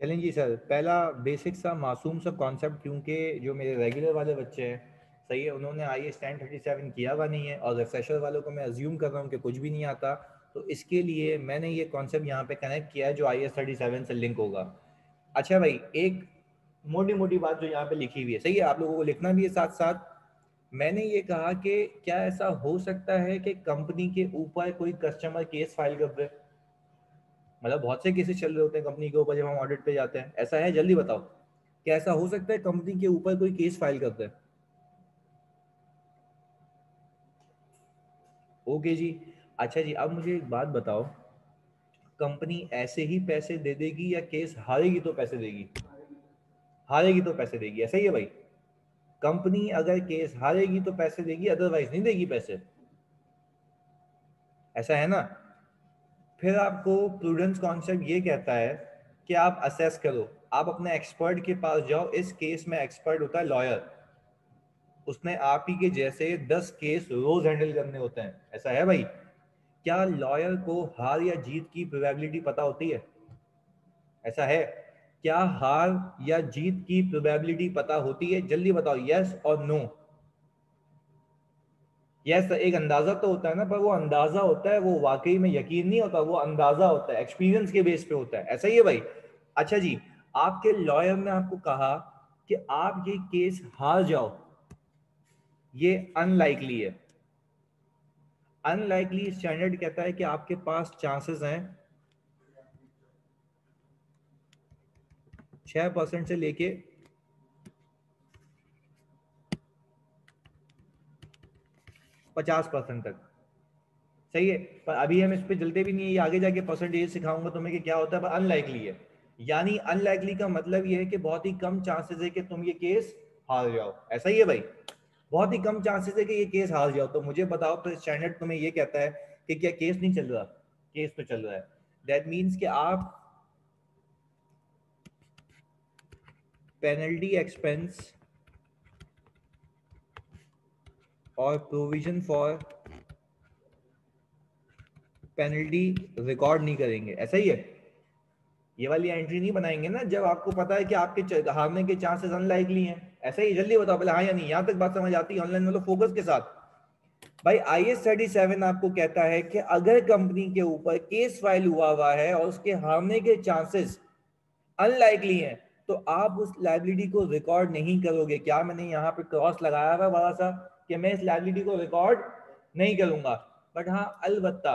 चलें जी सर, पहला बेसिक सा मासूम सा कॉन्सेप्ट, क्योंकि जो मेरे रेगुलर वाले बच्चे हैं सही है उन्होंने आई स्टैंड 37 किया हुआ नहीं है और रिफ्रेशर वालों को मैं अज्यूम कर रहा हूँ कि कुछ भी नहीं आता, तो इसके लिए मैंने ये कॉन्सेप्ट यहाँ पे कनेक्ट किया है जो IS-37 से लिंक होगा। अच्छा भाई, एक मोटी मोटी बात जो यहाँ पे लिखी हुई है सही है, आप लोगों को लिखना भी है साथ साथ। मैंने ये कहा कि क्या ऐसा हो सकता है कि कंपनी के ऊपर कोई कस्टमर केस फाइल कर दे? मतलब बहुत से केसेस चल रहे होते हैं कंपनी के ऊपर जब हम ऑडिट पे जाते हैं, ऐसा है? जल्दी बताओ, क्या ऐसा हो सकता है कंपनी के ऊपर कोई केस फाइल करते हैं? ओके जी। अच्छा जी, अब मुझे एक बात बताओ, कंपनी ऐसे ही पैसे दे देगी या केस हारेगी तो पैसे देगी? हारेगी तो पैसे देगी, ऐसा ही है भाई? कंपनी अगर केस हारेगी तो पैसे देगी, अदरवाइज नहीं देगी पैसे, ऐसा है ना? फिर आपको प्रूडेंस कॉन्सेप्ट ये कहता है कि आप असेस करो, आप अपने एक्सपर्ट के पास जाओ। इस केस में एक्सपर्ट होता है लॉयर, उसने आप ही के जैसे 10 केस रोज हैंडल करने होते हैं, ऐसा है भाई? क्या लॉयर को हार या जीत की प्रोबेबिलिटी पता होती है? ऐसा है? क्या हार या जीत की प्रोबेबिलिटी पता होती है? जल्दी बताओ, यस और नो। यस, एक अंदाजा तो होता है ना, पर वो अंदाजा होता है, वो वाकई में यकीन नहीं होता, वो अंदाजा होता है, एक्सपीरियंस के बेस पे होता है, ऐसा ही है भाई? अच्छा जी, आपके लॉयर ने आपको कहा कि आप ये केस हार जाओ, ये अनलाइकली है। अनलाइकली स्टैंडर्ड कहता है कि आपके पास चांसेस हैं 6% से लेके 50% तक, सही है? पर अभी हम इस पे जलते भी नहीं है, ये आगे जाके परसेंटेज सिखाऊंगा तुम्हें कि क्या होता है, पर अनलाइकली है। यानी अनलाइकली का मतलब ये है कि बहुत ही कम चांसेस है कि तुम ये केस हार जाओ, ऐसा ही है भाई? बहुत ही कम चांसेस है कि ये केस हार जाओ। तो मुझे बताओ, तो स्टैंडर्ड तुम्हें ये कहता है कि क्या केस नहीं चल रहा? केस तो चल रहा है। दैट मीन्स कि आप पेनल्टी एक्सपेंस और प्रोविजन फॉर पेनल्टी रिकॉर्ड नहीं करेंगे, ऐसा ही है? ये वाली एंट्री नहीं बनाएंगे ना जब आपको पता है कि आपके हारने के चांसेस अनलाइकली हैं। ऐसा ही जल्दी बताओ पहले हाँ या नहीं, यहाँ तक बात समझ आती है ऑनलाइन वालों, फोकस के साथ। भाई IS-37 आपको कहता है कि अगर कंपनी के ऊपर केस फाइल हुआ है और उसके हारने के चांसेस अनलाइकली हैं, तो आप उस लाइबिलिटी को रिकॉर्ड नहीं करोगे। क्या मैंने यहाँ पे क्रॉस लगाया हुआ बड़ा सा कि मैं इस लाइबिलिटी को रिकॉर्ड नहीं करूंगा, बट हाँ अलबत्ता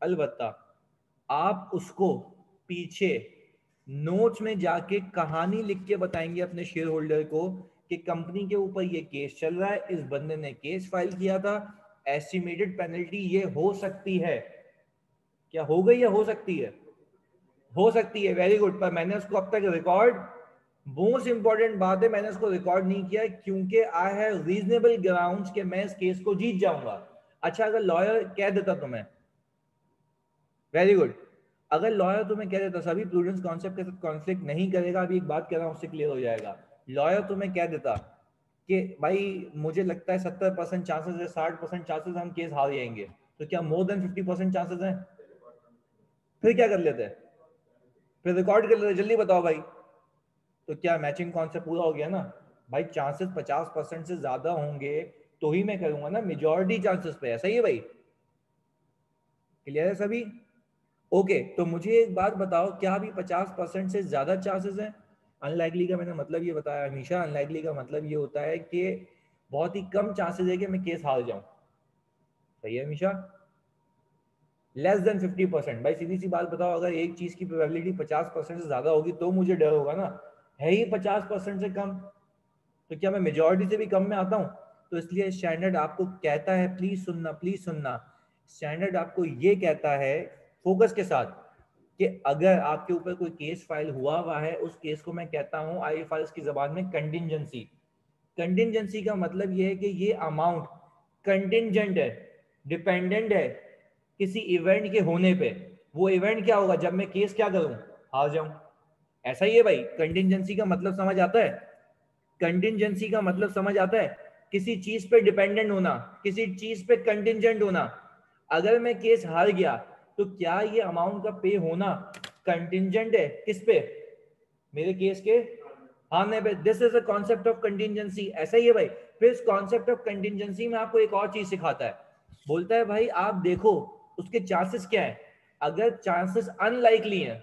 अलबत्ता आप उसको पीछे नोट्स में जाके कहानी लिख के बताएंगे अपने शेयर होल्डर को कि कंपनी के ऊपर ये केस चल रहा है, इस बंदे ने केस फाइल किया था, एस्टिमेटेड पेनल्टी ये हो सकती है। क्या हो गई या हो सकती है? हो सकती है, वेरी गुड। पर मैंने उसको अब तक रिकॉर्ड, मोस्ट इंपॉर्टेंट बात है, मैंने उसको रिकॉर्ड नहीं किया क्योंकि आई हैव रीजनेबल ग्राउंड्स कि मैं इस केस को जीत जाऊंगा। अच्छा, अगर लॉयर कह देता तुम्हें, वेरी गुड, अगर लॉयर तुम्हें कह देता, सभी प्रूडेंस कॉन्सेप्ट के साथ कॉन्फ्लिक्ट नहीं करेगा, अभी एक बात कह रहा हूं उससे क्लियर हो जाएगा। लॉयर तुम्हें कह देता कि भाई मुझे लगता है 70% चांसेस है, 60% चांसेस हम केस हार जाएंगे, तो क्या मोर देन 50% चांसेस हैं? फिर क्या कर लेते हैं? फिर रिकॉर्ड कर लेते, जल्दी बताओ भाई। तो क्या मैचिंग कॉन्सेप्ट पूरा हो गया ना भाई? चांसेस 50% से ज्यादा होंगे तो ही मैं करूंगा ना, मेजॉरिटी चांसेस पे। ऐसा ही है भाई, क्लियर है सभी? ओके, तो मुझे एक बात बताओ, क्या अभी 50% से ज्यादा चांसेस हैं? अनलाइकली का मैंने मतलब ये बताया हमेशा, अनलाइकली का मतलब ये होता है कि बहुत ही कम चांसेस है कि मैं केस हार जाऊं। सही है हमेशा? Less than 50%। भाई सीधी सी बात बताओ, अगर एक चीज की प्रोबेबिलिटी 50% से ज्यादा होगी तो मुझे डर होगा ना, है ही 50% से कम, तो क्या मैं मेजॉरिटी से भी कम में आता हूँ? तो इसलिए स्टैंडर्ड आपको कहता है, प्लीज सुनना प्लीज सुनना, स्टैंडर्ड आपको ये कहता है फोकस के साथ कि अगर आपके ऊपर कोई केस फाइल हुआ है, उस केस को मैं कहता हूँ IFRS की जबान में कंटिंजेंसी। कंटिंजेंसी का मतलब ये है कि ये अमाउंट कंटिंजेंट है, डिपेंडेंट है किसी इवेंट के होने पे। वो इवेंट क्या होगा? जब मैं केस क्या करूं, हार जाऊं। ऐसा ही है भाई, कंटिंजेंसी का मतलब समझ आता है? कंटिंजेंसी का मतलब समझ आता है? किसी चीज पे डिपेंडेंट होना, किसी चीज पे कंटिंजेंट होना। अगर मैं केस हार गया तो क्या ये अमाउंट का पे होना कंटिंजेंट है किस पे? मेरे केस के हारने पे। This is a concept of contingency. ऐसा ही है भाई। फिर इस कॉन्सेप्ट ऑफ कंटिंजेंसी में आपको एक और चीज सिखाता है, बोलता है भाई आप देखो उसके चांसेस क्या है। अगर चांसेस अनलाइकली हैं,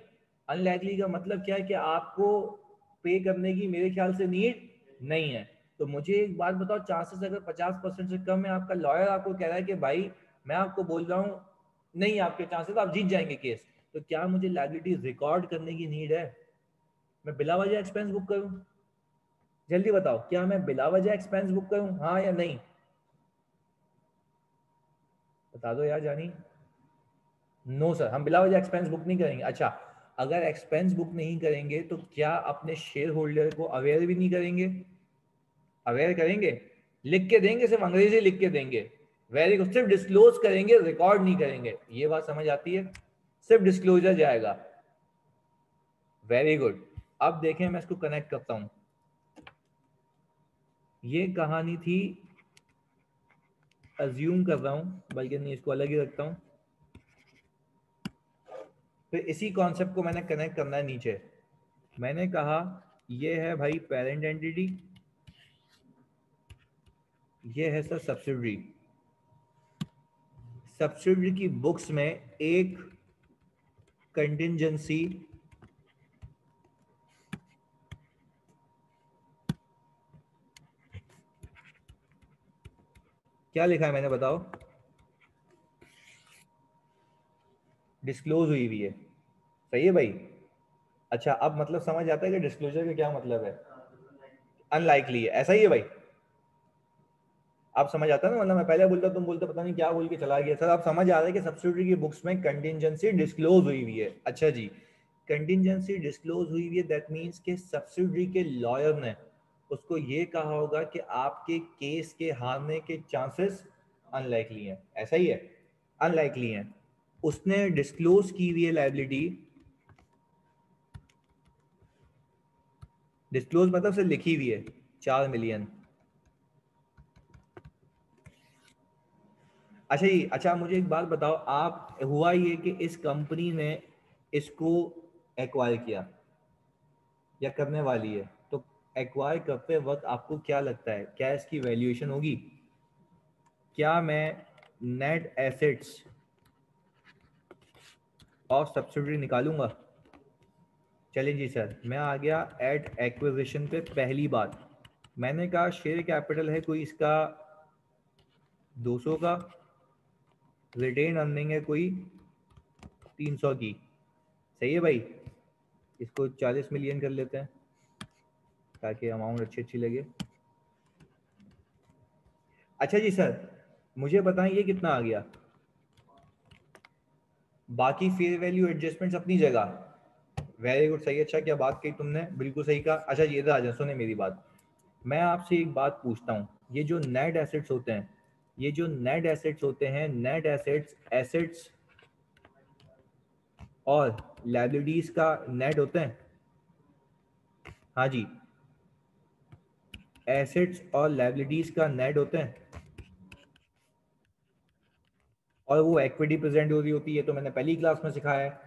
अनलाइकली का मतलब क्या है कि आपको पे करने की मेरे ख्याल से नीड नहीं है, तो मुझे एक बात बताओ, चांसेस अगर 50% से कम है, आपका लॉयर आपको कह रहा है कि भाई मैं आपको बोल रहा हूँ नहीं आपके चांसेस, आप जीत जाएंगे केस, तो क्या मुझे लायबिलिटी रिकॉर्ड करने की नीड है? मैं बिला वजह एक्सपेंस बुक करूं? जल्दी बताओ, क्या मैं बिला वजह एक्सपेंस बुक करूं, हाँ या नहीं? बता दो यार जानी। नो सर, हम बिला वजह एक्सपेंस बुक नहीं करेंगे। अच्छा, अगर एक्सपेंस बुक नहीं करेंगे तो क्या अपने शेयर होल्डर को अवेयर भी नहीं करेंगे? अवेयर करेंगे, लिख के देंगे, सिर्फ अंग्रेजी लिख के देंगे। वेरी गुड, सिर्फ डिस्क्लोज करेंगे, रिकॉर्ड नहीं करेंगे। ये बात समझ आती है? सिर्फ डिस्क्लोजर जाएगा। Very good. अब देखें, मैं इसको कनेक्ट करता हूं। ये कहानी थी, अज्यूम कर रहा हूं, बल्कि नहीं इसको अलग ही रखता हूं। फिर इसी कॉन्सेप्ट को मैंने कनेक्ट करना है नीचे। मैंने कहा ये है भाई पेरेंट एंटिटी, ये है सर सब्सिडरी। सब्सिडरी की बुक्स में एक कंटिंजेंसी क्या लिखा है मैंने, बताओ? डिस्क्लोज हुई हुई है। सही है भाई? अच्छा, अब मतलब समझ आता है कि डिस्क्लोजर का क्या मतलब है? अनलाइकली है। ऐसा ही है भाई? आप समझ आता है ना? मतलब मैं पहले बोलता, तुम बोलते पता नहीं क्या बोल के चला गया। सर आप समझ आ रहा है कि सब्सिडियरी की बुक्स में कंटिंजेंसी डिस्क्लोज हुई हुई है। अच्छा जी, कंटिंजेंसी डिस्क्लोज हुई हुई है, दैट मींस कि सब्सिडियरी के लॉयर ने उसको ये कहा होगा कि आपके केस के हारने के चांसेस अनलाइकली हैं। ऐसा ही है? अनलाइकली हैं। उसने डिस्क्लोज की हुई है लायबिलिटी। डिस्क्लोज मतलब से लिखी हुई है 4 मिलियन। अच्छा जी, अच्छा मुझे एक बात बताओ, आप हुआ ये कि इस कंपनी ने इसको एक्वायर किया या करने वाली है, तो एक्वायर करते वक्त आपको क्या लगता है, क्या इसकी वैल्यूएशन होगी? क्या मैं नेट एसेट्स ऑफ सब्सिडरी निकालूंगा? चलिए जी सर, मैं आ गया एट एक्विजिशन पे। पहली बात मैंने कहा शेयर कैपिटल है कोई इसका 200 का, रिटेन अर्निंग है कोई 300 की। सही है भाई, इसको 40 मिलियन कर लेते हैं ताकि अमाउंट अच्छी अच्छी लगे। अच्छा जी सर, मुझे बताएं ये कितना आ गया? बाकी फेयर वैल्यू एडजस्टमेंट्स अपनी जगह। वेरी गुड, सही, अच्छा क्या बात कही तुमने, बिल्कुल सही कहा। अच्छा जी इधर आ जाए, सुने मेरी बात। मैं आपसे एक बात पूछता हूँ, ये जो नेट एसेट्स होते हैं, ये जो नेट एसेट्स होते हैं, नेट एसेट्स एसेट्स और लायबिलिटीज का नेट होते हैं? हाँ जी, एसेट्स और लायबिलिटीज का नेट होते हैं, और वो इक्विटी प्रेजेंट हो रही होती है, तो मैंने पहली क्लास में सिखाया है।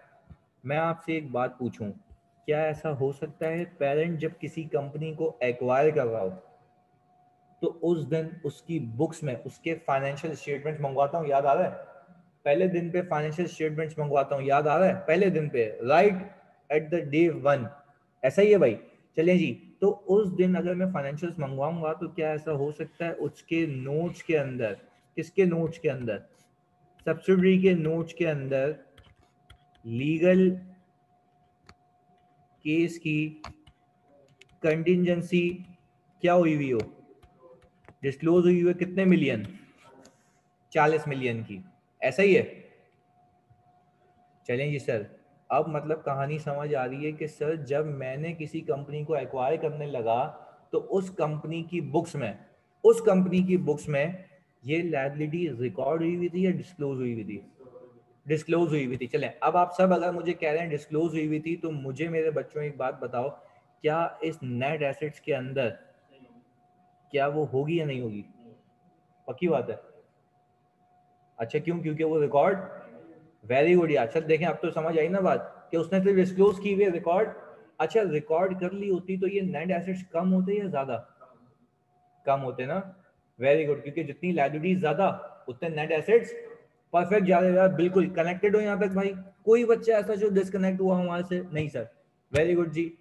मैं आपसे एक बात पूछूं, क्या ऐसा हो सकता है पेरेंट जब किसी कंपनी को एक्वायर कर रहा हो तो उस दिन उसकी बुक्स में उसके फाइनेंशियल स्टेटमेंट्स मंगवाता हूँ, याद आ रहा है? पहले दिन पे फाइनेंशियल स्टेटमेंट्स मंगवाता हूँ, याद आ रहा है? पहले दिन पे, right at the day one. ऐसा ही है भाई। चलिए जी, तो उस दिन अगर मैं फाइनेंशियल्स मंगवाऊंगा तो क्या ऐसा हो सकता है उसके नोट्स के अंदर, किसके नोट्स के अंदर? सब्सिडरी के नोट्स के अंदर लीगल केस की कंटिजेंसी क्या हुई हुई हो, डिस्क्लोज हुई हुई है? कितने मिलियन? 40 मिलियन की। ऐसा ही है? चलें जी सर, अब मतलब कहानी समझ आ रही है कि सर जब मैंने किसी कंपनी को एक्वायर करने लगा तो उस कंपनी की बुक्स में, उस कंपनी की बुक्स में ये लायबिलिटी रिकॉर्ड हुई हुई थी या डिस्क्लोज हुई हुई थी? डिस्क्लोज हुई हुई थी। चलें, अब आप सब अगर मुझे कह रहे हैं डिस्क्लोज हुई हुई थी, तो मुझे मेरे बच्चों एक बात बताओ, क्या इस नेट एसेट्स के अंदर क्या वो होगी या नहीं होगी? पक्की बात है? अच्छा क्यों? क्योंकि वो रिकॉर्ड, वेरी गुड यार। अच्छा देखें, अब तो समझ आई ना बात कि उसने सिर्फ डिस्क्लोज की हुई है, रिकॉर्ड। अच्छा रिकॉर्ड कर ली होती तो ये नेट एसेट्स कम होते या ज्यादा? कम होते ना? वेरी गुड, क्योंकि जितनी लायबिलिटीज ज्यादा उतने नेट एसेट्स। परफेक्ट जा रहे हो यार, बिल्कुल कनेक्टेड हो यहाँ तक भाई। कोई बच्चा ऐसा जो डिस्कनेक्ट हुआ हमारे से नहीं सर? वेरी गुड जी।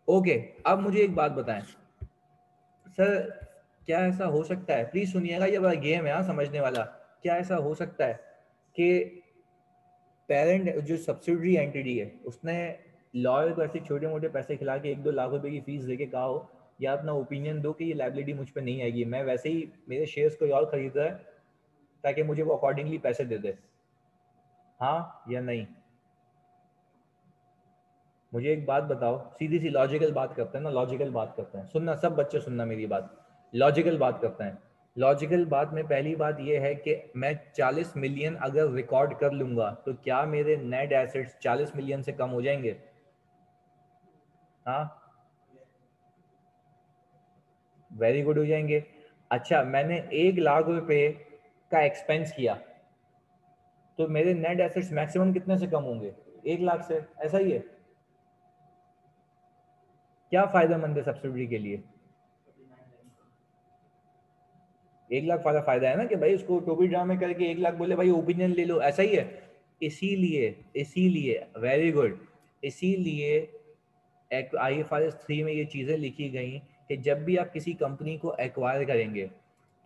ओके, अब मुझे एक बात बताएं सर, क्या ऐसा हो सकता है, प्लीज सुनिएगा, ये बड़ा गेम है हाँ, समझने वाला। क्या ऐसा हो सकता है कि पेरेंट जो सब्सिडरी एंटिटी है उसने लॉयर को ऐसे छोटे मोटे पैसे खिला के 1-2 लाख रुपए की फीस देके कहा हो या अपना ओपिनियन दो कि ये लाइबिलिटी मुझ पे नहीं आएगी, मैं वैसे ही मेरे शेयर्स कोई और खरीद रहा है ताकि मुझे वो अकॉर्डिंगली पैसे दे दे? हाँ या नहीं? मुझे एक बात बताओ, सीधी सी लॉजिकल बात करते हैं ना, लॉजिकल बात करते हैं, सुनना सब बच्चे, सुनना मेरी बात, लॉजिकल बात करते हैं। लॉजिकल बात में पहली बात यह है कि मैं 40 मिलियन अगर रिकॉर्ड कर लूंगा तो क्या मेरे नेट एसेट्स 40 मिलियन से कम हो जाएंगे? हाँ, वेरी गुड, हो जाएंगे। अच्छा मैंने 1 लाख रुपए का एक्सपेंस किया तो मेरे नेट एसेट्स मैक्सिमम कितने से कम होंगे? 1 लाख से। ऐसा ही है? क्या फायदेमंद है सब्सिडी के लिए? 1 लाख फायदा फायदा है ना कि भाई उसको टोपी ड्रामे करके 1 लाख बोले भाई ओपिनियन ले लो, ऐसा ही है? इसीलिए, इसीलिए वेरी गुड, इसीलिए IFRS 3 में ये चीज़ें लिखी गई कि जब भी आप किसी कंपनी को एक्वायर करेंगे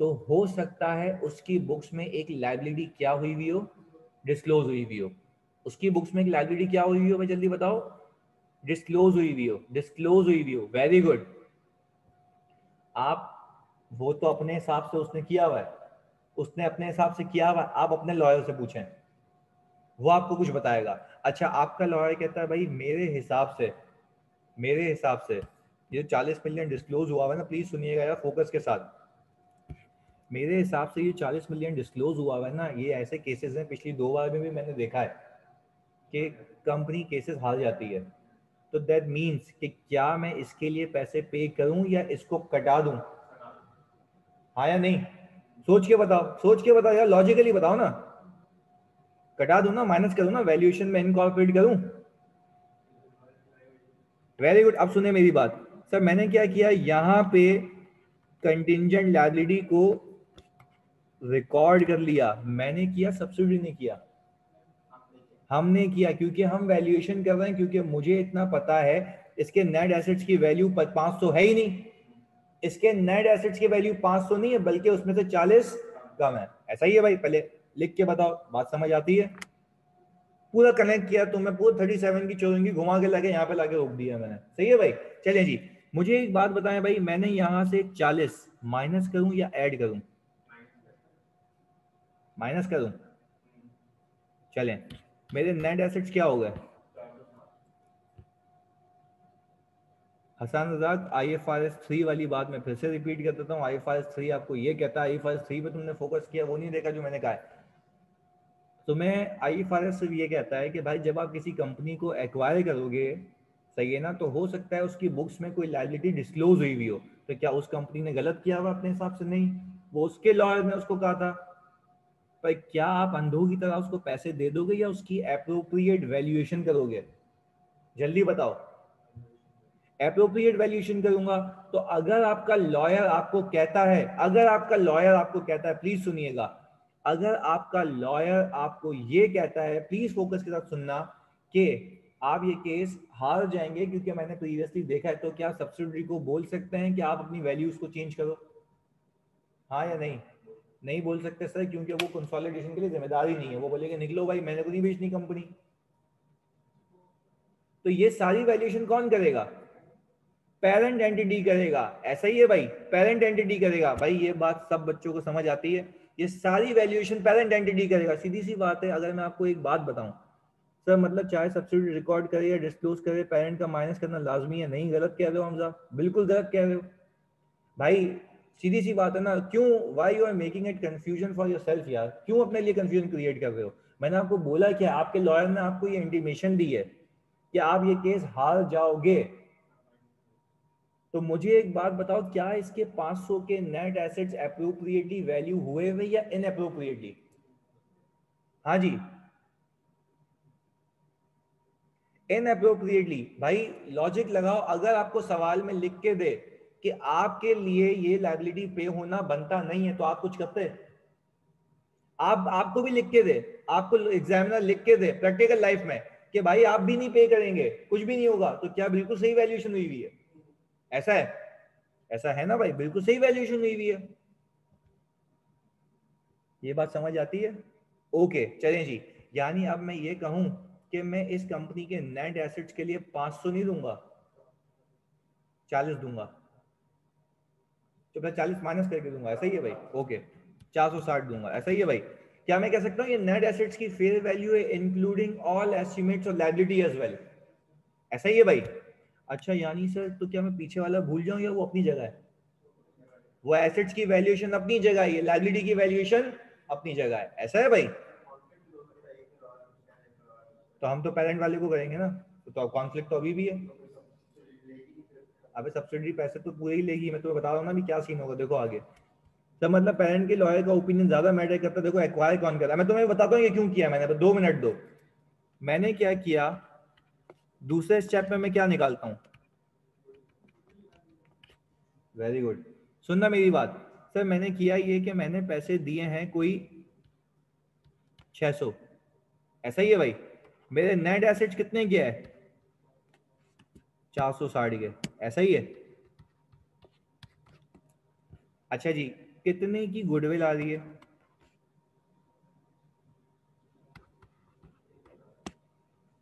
तो हो सकता है उसकी बुक्स में एक लाइबिलिटी क्या हुई हुई हो, डिस्क्लोज हुई हुई हो। उसकी बुक्स में एक लाइबिलिटी क्या हुई हुई हो, मैं जल्दी बताओ? डिस्क्लोज हुई हुई हो, डिस्क्लोज हुई हुई हो, वेरी गुड। आप, वो तो अपने हिसाब से उसने किया हुआ है, उसने अपने हिसाब से किया हुआ है, आप अपने लॉयर से पूछें, वो आपको कुछ बताएगा। अच्छा आपका लॉयर कहता है भाई मेरे हिसाब से, मेरे हिसाब से ये 40 मिलियन डिस्क्लोज हुआ हुआ है ना, प्लीज सुनिएगा यार फोकस के साथ, मेरे हिसाब से ये 40 मिलियन डिस्क्लोज हुआ हुआ है ना, ये ऐसे केसेस हैं, पिछली 2 बार में भी मैंने देखा है कि कंपनी केसेस हार जाती है। तो दैट मीन्स कि क्या मैं इसके लिए पैसे पे करूं या इसको कटा दूं? हाँ या नहीं? सोच के बताओ, सोच के बताओ यार, लॉजिकली बताओ ना। कटा दूं ना, माइनस करूं ना, वैल्यूएशन में इनकॉर्पोरेट करूं। Very good. अब सुने मेरी बात सर, मैंने क्या किया यहाँ पे कंटिंजेंट लायबिलिटी को रिकॉर्ड कर लिया, मैंने किया, सब्सिडी ने किया, हमने किया, क्योंकि हम वैल्यूएशन कर रहे हैं, क्योंकि मुझे इतना पता है इसके नेट एसेट्स की वैल्यू 500 है ही नहीं, इसके नेट एसेट्स की वैल्यू 500 नहीं है, बल्कि उसमें से 40 कम है। ऐसा ही है भाई, पहले लिख के बताओ, बात समझ आती है? पूरा कनेक्ट किया तो मैं पूरा 37 की चौरंगी घुमा के लाके यहाँ पे लाके रोक दिया मैंने। सही है भाई? चलिए जी, मुझे एक बात बताएं भाई, मैंने यहाँ से 40 माइनस करूं या ऐड करूं? माइनस करूं। चलें, मेरे नेट एसेट्स क्या हो गए? हसन रजाक, IFRS 3 वाली बात मैं फिर से रिपीट कर देता हूँ। IFRS 3 आपको ये कहता है, IFRS 3 पे तुमने फोकस किया, वो नहीं देखा जो मैंने कहा है। तो मैं IFRS सिर्फ ये कहता है कि भाई जब आप किसी कंपनी को एक्वायर करोगे, सही है ना, तो हो सकता है उसकी बुक्स में कोई लायबिलिटी डिस्क्लोज हुई हो, तो क्या उस कंपनी ने गलत किया हुआ अपने हिसाब से? नहीं, वो उसके लॉयर ने उसको कहा था। भाई क्या आप अंधों की तरह उसको पैसे दे दोगे या उसकी एप्रोप्रिएट वैल्यूएशन करोगे? जल्दी बताओ। एप्रोप्रिएट वैल्यूएशन करूंगा। तो अगर आपका लॉयर आपको कहता है, अगर आपका लॉयर आपको कहता है, प्लीज सुनिएगा, अगर आपका लॉयर आपको ये कहता है, प्लीज फोकस के साथ सुनना, कि आप ये केस हार जाएंगे क्योंकि मैंने प्रीवियसली देखा है, तो क्या सब्सिडरी को बोल सकते हैं कि आप अपनी वैल्यूज को चेंज करो? हाँ या नहीं? नहीं बोल सकते सर, क्योंकि वो कंसोलिडेशन के लिए जिम्मेदार ही नहीं है। वो बोलेंगे निकलो भाई, मैंने को नहीं बेचनी कंपनी। तो ये सारी वैल्यूएशन कौन करेगा? पेरेंट एंटिटी करेगा। ऐसा ही है भाई, पेरेंट एंटिटी करेगा। भाई ये बात सब बच्चों को समझ आती है, ये सारी वैल्यूएशन पेरेंट एंटिटी करेगा, सीधी सी बात है। अगर मैं आपको एक बात बताऊं सर, मतलब चाहे सब्सिडी रिकॉर्ड करे या डिस्क्लोज करे, पेरेंट का माइनस करना लाजमी है। नहीं, गलत कह रहे हो हमजा, बिल्कुल गलत कह रहे हो भाई, सीधी सी बात है ना। क्यों, why you are making it confusion for yourself यार, क्यों अपने लिए कंफ्यूजन क्रिएट कर रहे हो? मैंने आपको बोला कि आपके लॉयर ने आपको ये इंटीमेशन दी है कि आप ये केस हार जाओगे। तो मुझे एक बात बताओ, क्या इसके 500 के नेट एसेट्स अप्रोप्रिएटली वैल्यू हुए हुए या इनअप्रोप्रिएटली? हाँ जी, इनअप्रोप्रिएटली। भाई लॉजिक लगाओ, अगर आपको सवाल में लिख के दे कि आपके लिए ये लायबिलिटी पे होना बनता नहीं है, तो आप कुछ करते? आप, आपको भी लिख के दे, आपको एग्जामिनर लिख के दे प्रैक्टिकल लाइफ में कि भाई आप भी नहीं पे करेंगे, कुछ भी नहीं होगा, तो क्या बिल्कुल सही वैल्यूएशन हुई हुई है? ऐसा है? ऐसा है ना भाई, बिल्कुल सही वैल्यूएशन हुई हुई है। ये बात समझ आती है? ओके चलें जी, यानी अब मैं ये कहूं कि मैं इस कंपनी के नेट एसेट्स के लिए 500 नहीं दूंगा, 40 दूंगा, तो मैं 40 माइनस करके दूंगा। ऐसा ही है भाई? ओके, 460 दूंगा। ऐसा ही है भाई? क्या मैं कह सकता हूँ ये नेट एसेट्स की फेयर वैल्यू है इंक्लूडिंग ऑल एस्टिमेट्स और लायबिलिटी एज वेल? ऐसा ही है भाई? अच्छा, यानी सर तो क्या मैं पीछे वाला भूल जाऊं या वो अपनी जगह है? वो एसेट्स की वैल्यूएशन अपनी जगह है, लायबिलिटी की वैल्यूएशन अपनी जगह है। ऐसा है भाई? तो हम तो पेरेंट वाले को करेंगे ना, तो कॉन्फ्लिक्ट तो अभी भी है। अबे सब्सिडी पैसे तो पूरे ही लेगी, मैं तुम्हें बता रहा हूँ ना भी क्या सीन होगा, देखो आगे। तो मतलब पेरेंट के लॉयर का ओपिनियन ज्यादा मैटर करता है। देखो एक्वायर कौन कर रहा है, मैं तुम्हें बताता हूँ ये क्यों किया मैंने, 2 मिनट दो। मैंने क्या किया, दूसरे स्टेप में मैं क्या निकालता हूँ? वेरी गुड, सुनना मेरी बात। सर मैंने किया ये कि मैंने पैसे दिए हैं कोई 600। ऐसा ही है भाई? मेरे नेट एसेट्स कितने के है? 460 के। ऐसा ही है? अच्छा जी, कितने की गुडविल आ रही है?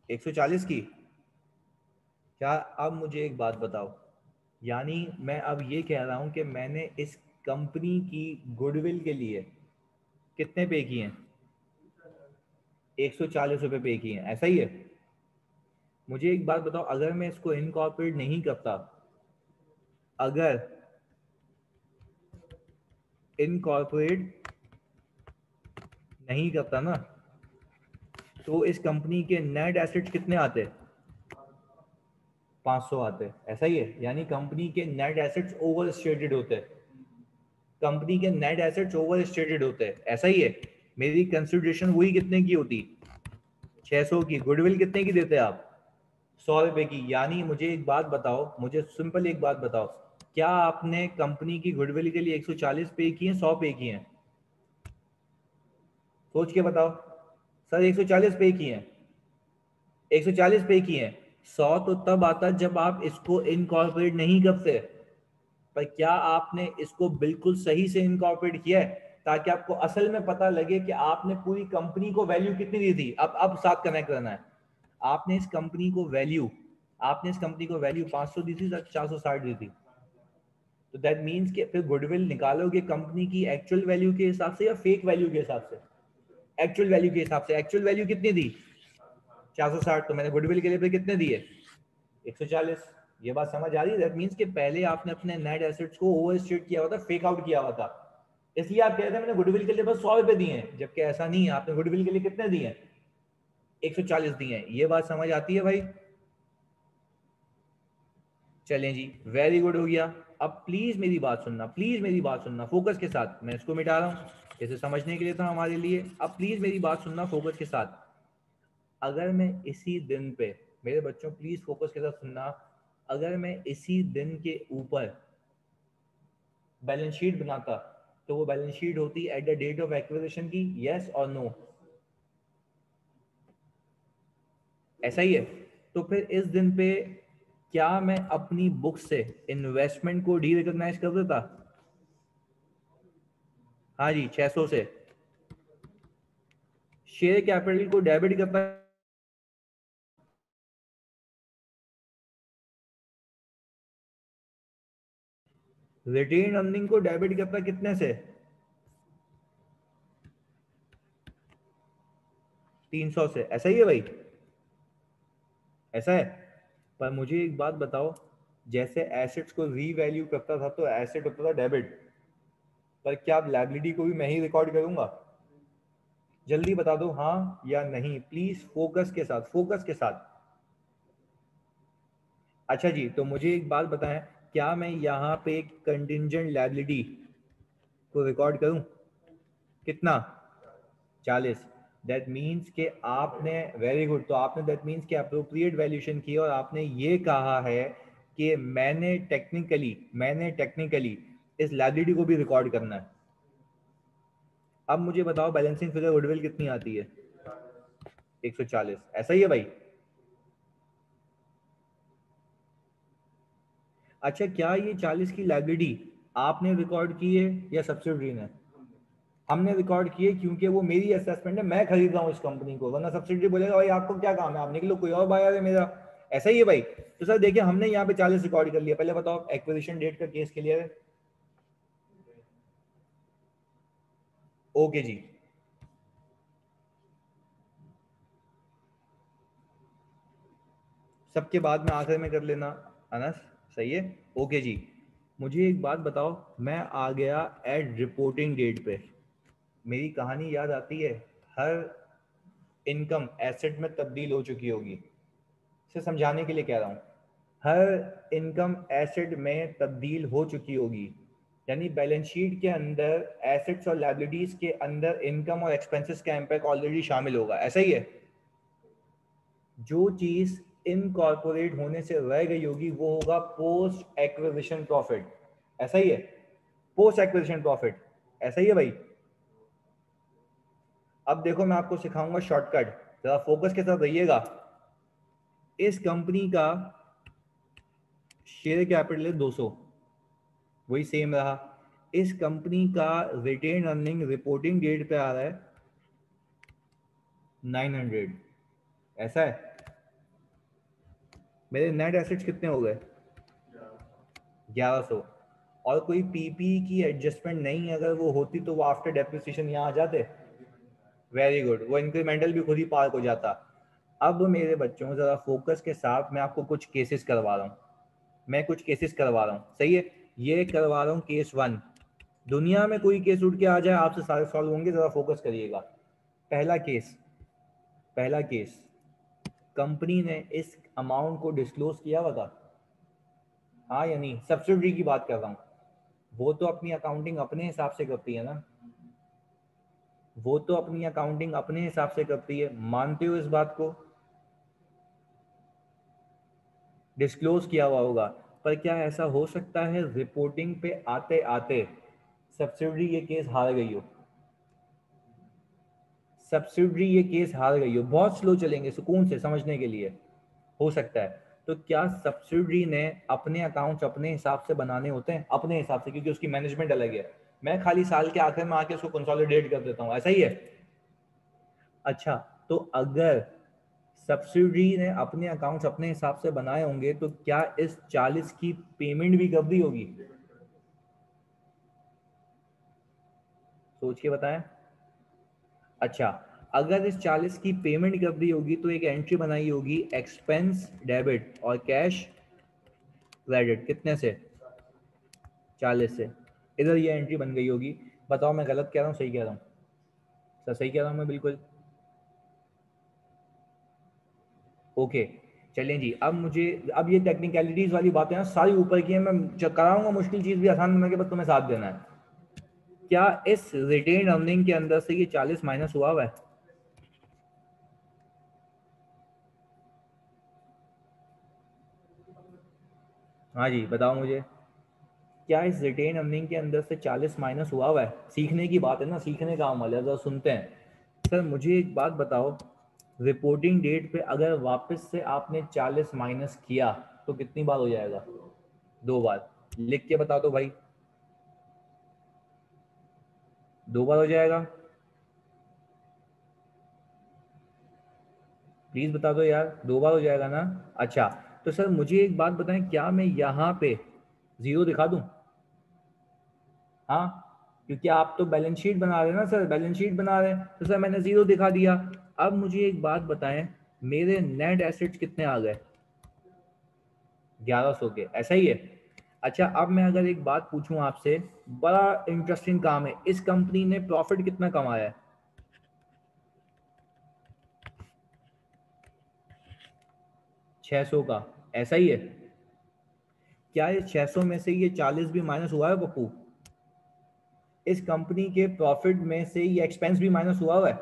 140 की। क्या, अब मुझे एक बात बताओ, यानी मैं अब ये कह रहा हूं कि मैंने इस कंपनी की गुडविल के लिए कितने पे किए हैं? 140 रुपए पे किए हैं। ऐसा ही है? मुझे एक बात बताओ, अगर मैं इसको इनकॉर्पोरेट नहीं करता, अगर इनकॉर्पोरेट नहीं करता ना, तो इस कंपनी के नेट एसेट्स कितने आते? 500 आते। ऐसा ही है? यानी कंपनी के नेट एसेट्स ओवर स्टेटेड होते हैं, कंपनी के नेट एसेट्स ओवर स्टेटेड होते हैं। ऐसा ही है? मेरी कंसिडरेशन वही कितने की होती? 600 की। गुडविल कितने की देते आप? 100 रुपए की। यानी मुझे एक बात बताओ, मुझे सिंपल एक बात बताओ, क्या आपने कंपनी की गुडविल के लिए 140 पे की है, 100 पे की है? सोच के बताओ। सर 140 पे की है, 140 पे की है। 100 तो तब आता जब आप इसको इनकॉर्पोरेट नहीं करते। पर क्या आपने इसको बिल्कुल सही से इनकॉर्पोरेट किया है, ताकि आपको असल में पता लगे कि आपने पूरी कंपनी को वैल्यू कितनी दी थी। अब साथ कनेक्ट करना है। आपने इस कंपनी को वैल्यू, आपने इस कंपनी को वैल्यू 500 दी थी, 460 दी थी। तो दैट मीन्स कि फिर गुडविल निकालोगे कंपनी की एक्चुअल वैल्यू के हिसाब से या फेक वैल्यू के हिसाब से? एक्चुअल वैल्यू के हिसाब से। एक्चुअल वैल्यू कितनी दी? 460। तो मैंने गुडविल के लिए फिर कितने दिए? 140। ये बात समझ आ रही है? दैट मीन्स कि पहले आपने अपने नेट एसेट्स को ओवरस्टेट किया हुआ था, फेक आउट किया हुआ था। इसलिए आप कह रहे थे मैंने गुडविल के लिए बस 100 रुपए दिए हैं, जबकि ऐसा नहीं है। आपने गुडविल के लिए कितने दिए हैं? 140 दिए हैं। ये बात समझ आती है भाई? चलें जी, वेरी गुड हो गया। अब प्लीज मेरी बात सुनना, प्लीज मेरी बात सुनना फोकस के साथ। मैं इसको मिटा रहा हूँ, इसे समझने के लिए था हमारे लिए। अब प्लीज मेरी बात सुनना फोकस के साथ। अगर मैं इसी दिन पे, मेरे बच्चों प्लीज फोकस के साथ सुनना, अगर मैं इसी दिन के ऊपर बैलेंस शीट बनाता, तो वो बैलेंस शीट होती at the date of acquisition की, यस और नो? ऐसा ही है। तो फिर इस दिन पे क्या मैं अपनी बुक से इन्वेस्टमेंट को डी रिकॉग्नाइज कर देता? हाँ जी, 600 से। शेयर कैपिटल को डेबिट करता? रिटेन अर्निंग को डेबिट करता कितने से? 300 से। ऐसा ही है भाई? ऐसा है। पर मुझे एक बात बताओ, जैसे एसेट्स को रीवैल्यू करता था तो एसेट होता था डेबिट, पर क्या अब लायबिलिटी को भी मैं ही रिकॉर्ड करूंगा? जल्दी बता दो हाँ या नहीं, प्लीज फोकस के साथ, फोकस के साथ। अच्छा जी, तो मुझे एक बात बताएं, क्या मैं यहाँ पे एक कंटिंजेंट लायबिलिटी को रिकॉर्ड करूं? कितना? 40। दैट मीन्स कि आपने, वेरी गुड, तो आपने दैट मीन्स कि अप्रोप्रिएट वैल्यूएशन की, और आपने ये कहा है कि मैंने टेक्निकली इस लायबिलिटी को भी रिकॉर्ड करना है। अब मुझे बताओ बैलेंसिंग फिगर गुडविल कितनी आती है? 140। ऐसा ही है भाई? अच्छा, क्या ये 40 की लायबिलिटी आपने रिकॉर्ड की है या सब्सिडरी ने? हमने रिकॉर्ड किए, क्योंकि वो मेरी असेसमेंट है, मैं खरीद रहा हूँ इस कंपनी को। वरना सब्सिडी बोलेगा भाई आपको क्या काम है, आप निकलो, कोई और बायर है मेरा। ऐसा ही है भाई? तो सर देखिए, हमने यहाँ पे 40 रिकॉर्ड कर लिया। पहले बताओ एक्विजिशन डेट का केस क्लियर है? ओके जी। सबके बाद में आखिर में कर लेना अनस, सही है? ओके जी। मुझे एक बात बताओ, मैं आ गया एट रिपोर्टिंग डेट पे। मेरी कहानी याद आती है? हर इनकम एसेट में तब्दील हो चुकी होगी। इसे समझाने के लिए कह रहा हूँ। हर इनकम एसेट में तब्दील हो चुकी होगी। यानी बैलेंस शीट के अंदर एसेट्स और लायबिलिटीज के अंदर इनकम और एक्सपेंसेस का इम्पैक्ट ऑलरेडी शामिल होगा। ऐसा ही है? जो चीज इनकॉर्पोरेट होने से रह गई होगी वो होगा पोस्ट एक्विजिशन प्रॉफिट। ऐसा ही है? Post acquisition profit. ऐसा ही है भाई? अब देखो, मैं आपको सिखाऊंगा शॉर्टकट, जरा फोकस के साथ रहिएगा। इस कंपनी का शेयर कैपिटल है 200, वही सेम रहा। इस कंपनी का रिटेन अर्निंग रिपोर्टिंग डेट पे आ रहा है 900। ऐसा है? मेरे नेट एसेट्स कितने हो गए? 1100। और कोई पीपी की एडजस्टमेंट नहीं, अगर वो होती तो वो आफ्टर डेप्रिसिएशन यहाँ आ जाते। वेरी गुड, वो इंक्रीमेंटल भी खुद ही पार हो जाता। अब मेरे बच्चों जरा फोकस के साथ, मैं आपको कुछ केसेस करवा रहा हूँ। मैं कुछ केसेस करवा रहा हूँ, सही है? ये करवा रहा हूँ केस 1। दुनिया में कोई केस उठ के आ जाए, आपसे सारे सॉल्व होंगे, जरा फोकस करिएगा। पहला केस, पहला केस, कंपनी ने इस अमाउंट को डिस्क्लोज किया हुआ था, हाँ या नहीं? सब्सिडी की बात कर रहा हूँ। वो तो अपनी अकाउंटिंग अपने हिसाब से करती है ना। वो तो अपनी अकाउंटिंग अपने हिसाब से करती है, मानते हो इस बात को? डिस्क्लोज किया हुआ होगा, पर क्या ऐसा हो सकता है रिपोर्टिंग पे आते आते सब्सिडरी ये केस हार गई हो? सब्सिडरी ये केस हार गई हो, बहुत स्लो चलेंगे सुकून से समझने के लिए, हो सकता है। तो क्या सब्सिडरी ने अपने अकाउंट्स अपने हिसाब से बनाने होते हैं? अपने हिसाब से, क्योंकि उसकी मैनेजमेंट अलग है। मैं खाली साल के आखिर में आके उसको कंसोलिडेट कर देता हूँ, ऐसा ही है। अच्छा, तो अगर सब्सिडरी ने अपने अकाउंट्स अपने हिसाब से बनाए होंगे तो क्या इस 40 की पेमेंट भी कर दी होगी? सोच के बताएं। अच्छा, अगर इस 40 की पेमेंट कर दी होगी तो एक एंट्री बनाई होगी एक्सपेंस डेबिट और कैश क्रेडिट, कितने से? 40 से। इधर ये एंट्री बन गई होगी। बताओ मैं गलत कह रहा हूँ सही कह रहा हूँ? सर सही कह रहा हूँ मैं बिल्कुल। ओके, चलें जी। अब मुझे, अब ये टेक्निकलिटीज वाली बातें हैं सारी ऊपर की हैं, मैं कराऊंगा मुश्किल चीज़ भी आसान बनने के बाद तुम्हें साथ देना है। क्या इस रिटेन अर्निंग के अंदर से ये 40 माइनस हुआ है? हाँ जी बताओ मुझे, क्या इस रिटेन अर्निंग के अंदर से 40 माइनस हुआ है? सीखने की बात है ना, सीखने का अमल है, जरा सुनते हैं। सर मुझे एक बात बताओ, रिपोर्टिंग डेट पे अगर वापस से आपने 40 माइनस किया तो कितनी बार हो जाएगा? 2 बार। लिख के बता दो भाई। 2 बार हो जाएगा? प्लीज बता दो यार, 2 बार हो जाएगा ना? अच्छा, तो सर मुझे एक बात बताएं, क्या मैं यहाँ पे जीरो दिखा दूं? हाँ, क्योंकि आप तो बैलेंस शीट बना रहे हैं ना सर, बैलेंस शीट बना रहे हैं तो सर मैंने जीरो दिखा दिया। अब मुझे एक बात बताएं, मेरे नेट एसेट्स कितने आ गए? 1100 के, ऐसा ही है? अच्छा, अब मैं अगर एक बात पूछूं आपसे, बड़ा इंटरेस्टिंग काम है, इस कंपनी ने प्रॉफिट कितना कमाया है? 600 का, ऐसा ही है? क्या ये 600 में से ये 40 भी माइनस हुआ है पप्पू? इस कंपनी के प्रॉफिट में से ये एक्सपेंस भी माइनस हुआ है?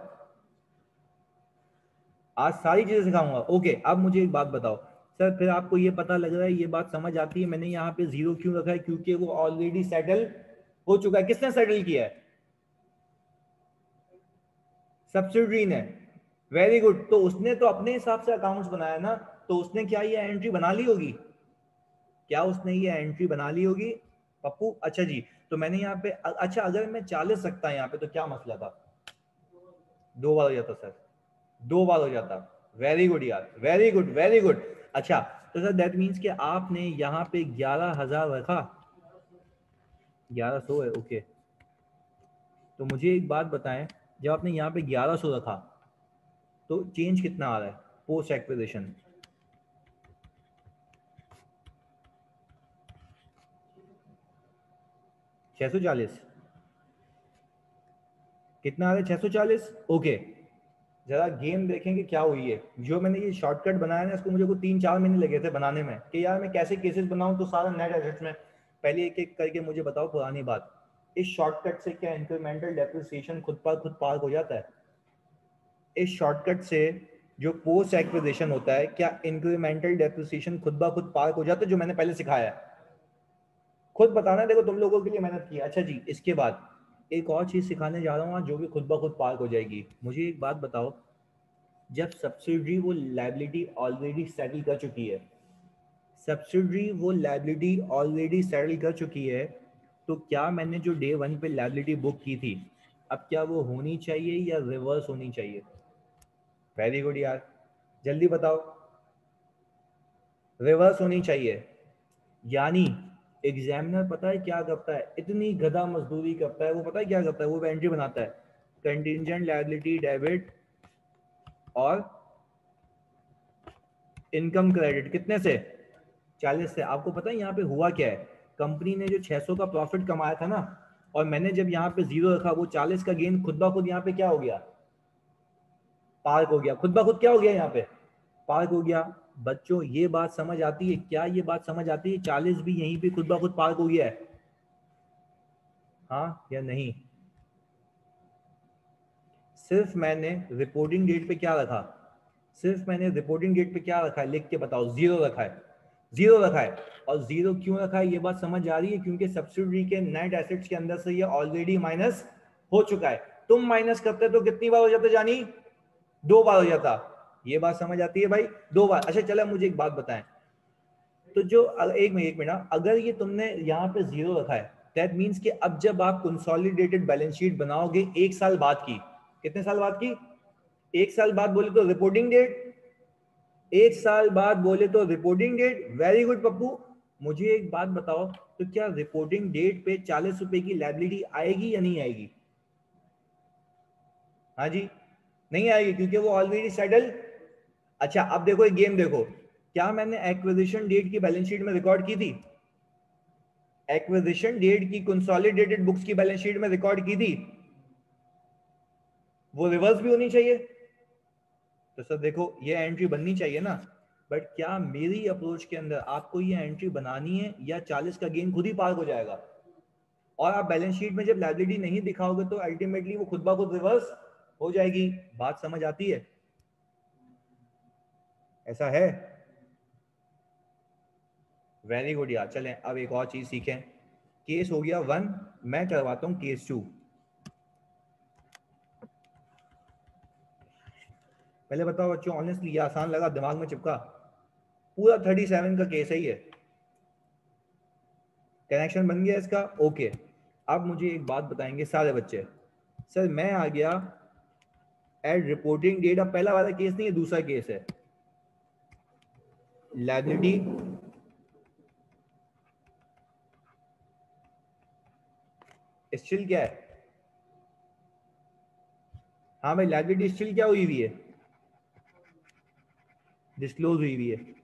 आज सारी चीजें सिखाऊंगा। ओके, अब मुझे एक बात बताओ सर, फिर आपको ये पता लग रहा है, ये बात समझ आती है मैंने यहाँ पे जीरो क्यों रखा है? क्योंकि वो ऑलरेडी सेटल हो चुका है। किसने सेटल किया है? सब्सिडरी ने। वेरी गुड, तो उसने तो अपने हिसाब से अकाउंट्स बनाया ना, तो उसने क्या ये एंट्री बना ली होगी? क्या उसने ये एंट्री बना ली होगी पप्पू? अच्छा जी, तो मैंने यहाँ पे अच्छा, अगर मैं 40 रखता यहाँ पे तो क्या मसला था? 2 बार हो जाता सर, 2 बार हो जाता। वेरी गुड यार, वेरी गुड वेरी गुड। अच्छा, तो सर दैट मीन्स कि आपने यहाँ पे 11,000 रखा, 1100 है, ओके। तो मुझे एक बात बताएं, जब आपने यहाँ पे 1100 रखा तो चेंज कितना आ रहा है पोस्ट एक्विजिशन? 640। कितना आ रहा है? 640, ओके। जरा गेम देखेंगे क्या हुई है। जो मैंने ये शॉर्टकट बनाया ना, इसको मुझे को 3-4 महीने लगे थे बनाने में, कि यार मैं कैसे केसेस बनाऊं तो सारा नेट एसेट्स में। पहले एक एक करके मुझे बताओ पुरानी बात, इस शॉर्टकट से क्या इंक्रीमेंटल डेप्रिसिएशन खुद पर खुद पार हो जाता है? इस शॉर्टकट से जो पोस्ट एक्विजिशन होता है, क्या इंक्रीमेंटल डेप्रिसिएशन खुद ब खुद पार हो जाता है, जो मैंने पहले सिखाया है? खुद बताना, देखो तुम लोगों के लिए मेहनत की। अच्छा जी, इसके बाद एक और चीज सिखाने जा रहा हूँ जो भी खुद ब खुद पार हो जाएगी। मुझे एक बात बताओ, जब सब्सिडरी वो लाइबिलिटी ऑलरेडी सेटल कर चुकी है, सब्सिडरी वो लाइबिलिटी ऑलरेडी सेटल कर चुकी है, तो क्या मैंने जो डे वन पे लाइबिलिटी बुक की थी, अब क्या वो होनी चाहिए या रिवर्स होनी चाहिए? वेरी गुड यार, जल्दी बताओ। रिवर्स होनी चाहिए। यानी एग्जामिनर पता है क्या करता है, इतनी गधा मजदूरी करता है वो, पता है क्या करता है? वो एंट्री बनाता है कंटिजेंट लायबिलिटी डेबिट और इनकम क्रेडिट, कितने से? 40 से। आपको पता है यहाँ पे हुआ क्या है? कंपनी ने जो 600 का प्रॉफिट कमाया था ना, और मैंने जब यहाँ पे जीरो रखा, वो 40 का गेन खुद ब खुद यहाँ पे क्या हो गया? पार्क हो गया। खुद ब खुद क्या हो गया यहाँ पे? पार्क हो गया। बच्चों ये बात समझ आती है? क्या ये बात समझ आती है? 40 भी यहीं पे खुद ब खुद पार्क हो गया है, हाँ या नहीं? सिर्फ मैंने रिपोर्टिंग डेट पे क्या रखा, सिर्फ मैंने रिपोर्टिंग डेट पे क्या रखा है, लिख के बताओ, जीरो रखा है, जीरो रखा है। और जीरो क्यों रखा है ये बात समझ आ रही है, क्योंकि सब्सिडरी के नेट एसेट्स के अंदर से ये ऑलरेडी माइनस हो चुका है। तुम माइनस करते तो कितनी बार हो जाता जानी, 2 बार हो जाता। ये बात समझ आती है भाई, 2 बार। अच्छा चलो मुझे एक बात बताएं, तो जो एक मिनट, अगर ये तुमने यहाँ पे जीरो रखा है, दैट मीन्स कि अब जब आप कंसोलिडेटेड बैलेंस शीट बनाओगे 1 साल बाद की, कितने साल बाद की, 1 साल बाद बोले तो रिपोर्टिंग डेट, 1 साल बाद बोले तो reporting date. Very good Pappu. मुझे एक बात बताओ, तो क्या रिपोर्टिंग डेट पे 40 रुपए की लायबिलिटी आएगी या नहीं आएगी? हाँ जी, नहीं आएगी, क्योंकि वो ऑलरेडी सेटल। अच्छा अब देखो एक गेम देखो, क्या मैंने एक्विजिशन डेट की बैलेंस शीट में रिकॉर्ड की थी, एक्विजिशन डेट की कंसोलिडेटेड बुक्स की बैलेंस शीट में रिकॉर्ड की थी? वो रिवर्स भी होनी चाहिए। तो सर देखो ये एंट्री बननी चाहिए ना, बट क्या मेरी अप्रोच के अंदर आपको ये एंट्री बनानी है, या 40 का गेन खुद ही पार हो जाएगा? और आप बैलेंस शीट में जब लायबिलिटी नहीं दिखाओगे तो अल्टीमेटली वो खुद ब खुद रिवर्स हो जाएगी। बात समझ आती है? ऐसा है? वेरी गुड यार। चलें अब एक और चीज सीखें। केस हो गया 1, मैं करवाता हूं केस 2। पहले बताओ बच्चों, ऑनेस्टली ये आसान लगा, दिमाग में चिपका? पूरा 37 का केस है ये। कनेक्शन बन गया इसका? ओके। अब मुझे एक बात बताएंगे सारे बच्चे, सर मैं आ गया एट रिपोर्टिंग डेट। अब पहला वाला केस नहीं है, दूसरा केस है। लायबिलिटी स्टिल क्या है? हाँ भाई, लायबिलिटी स्टिल क्या हुई हुई है? डिस्क्लोज हुई हुई है।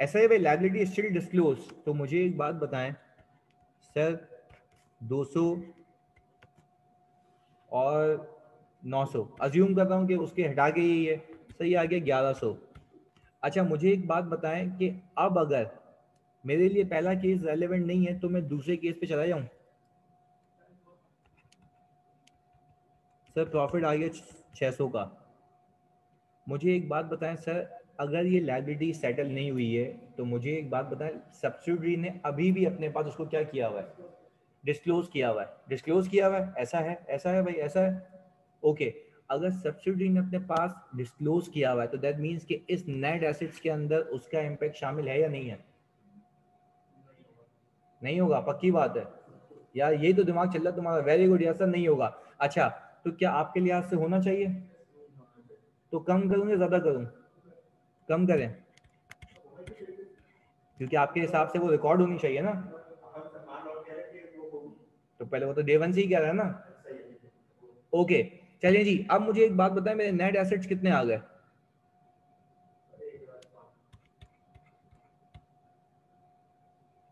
ऐसा है भाई, लायबिलिटी स्टिल डिस्क्लोज। तो मुझे एक बात बताएं सर, 200 और 900 अज्यूम कर रहा हूं कि उसके हटा के ये सही आ गया 1100। अच्छा मुझे एक बात बताएं कि अब अगर मेरे लिए पहला केस रेलेवेंट नहीं है तो मैं दूसरे केस पे चला जाऊं? सर प्रॉफिट आ गया 600 का। मुझे एक बात बताएं सर, अगर ये लायबिलिटी सेटल नहीं हुई है तो मुझे एक बात बताएं, सब्सिडरी ने अभी भी अपने पास उसको क्या किया हुआ है, डिस्क्लोज किया हुआ है, डिस्क्लोज किया हुआ है। ऐसा है, ऐसा है भाई, ऐसा है। ओके, अगर सब्सिडरी ने अपने पास डिस्क्लोज किया हुआ है तो दैट मीन्स कि इस नेट एसेट्स के अंदर उसका इम्पैक्ट शामिल है या नहीं है? नहीं होगा, पक्की बात है यार, यही तो दिमाग चल रहा है तुम्हारा। वेरी गुड यार सर, नहीं होगा। अच्छा तो क्या आपके लिहाज से होना चाहिए? तो कम करूँ या ज्यादा करूँ? कम करें, क्योंकि आपके हिसाब से वो रिकॉर्ड होनी चाहिए ना। तो पहले वो तो डे वन से ही कह रहा है ना। ओके चलिए जी, अब मुझे एक बात बताएं, मेरे नेट एसेट्स कितने आ गए?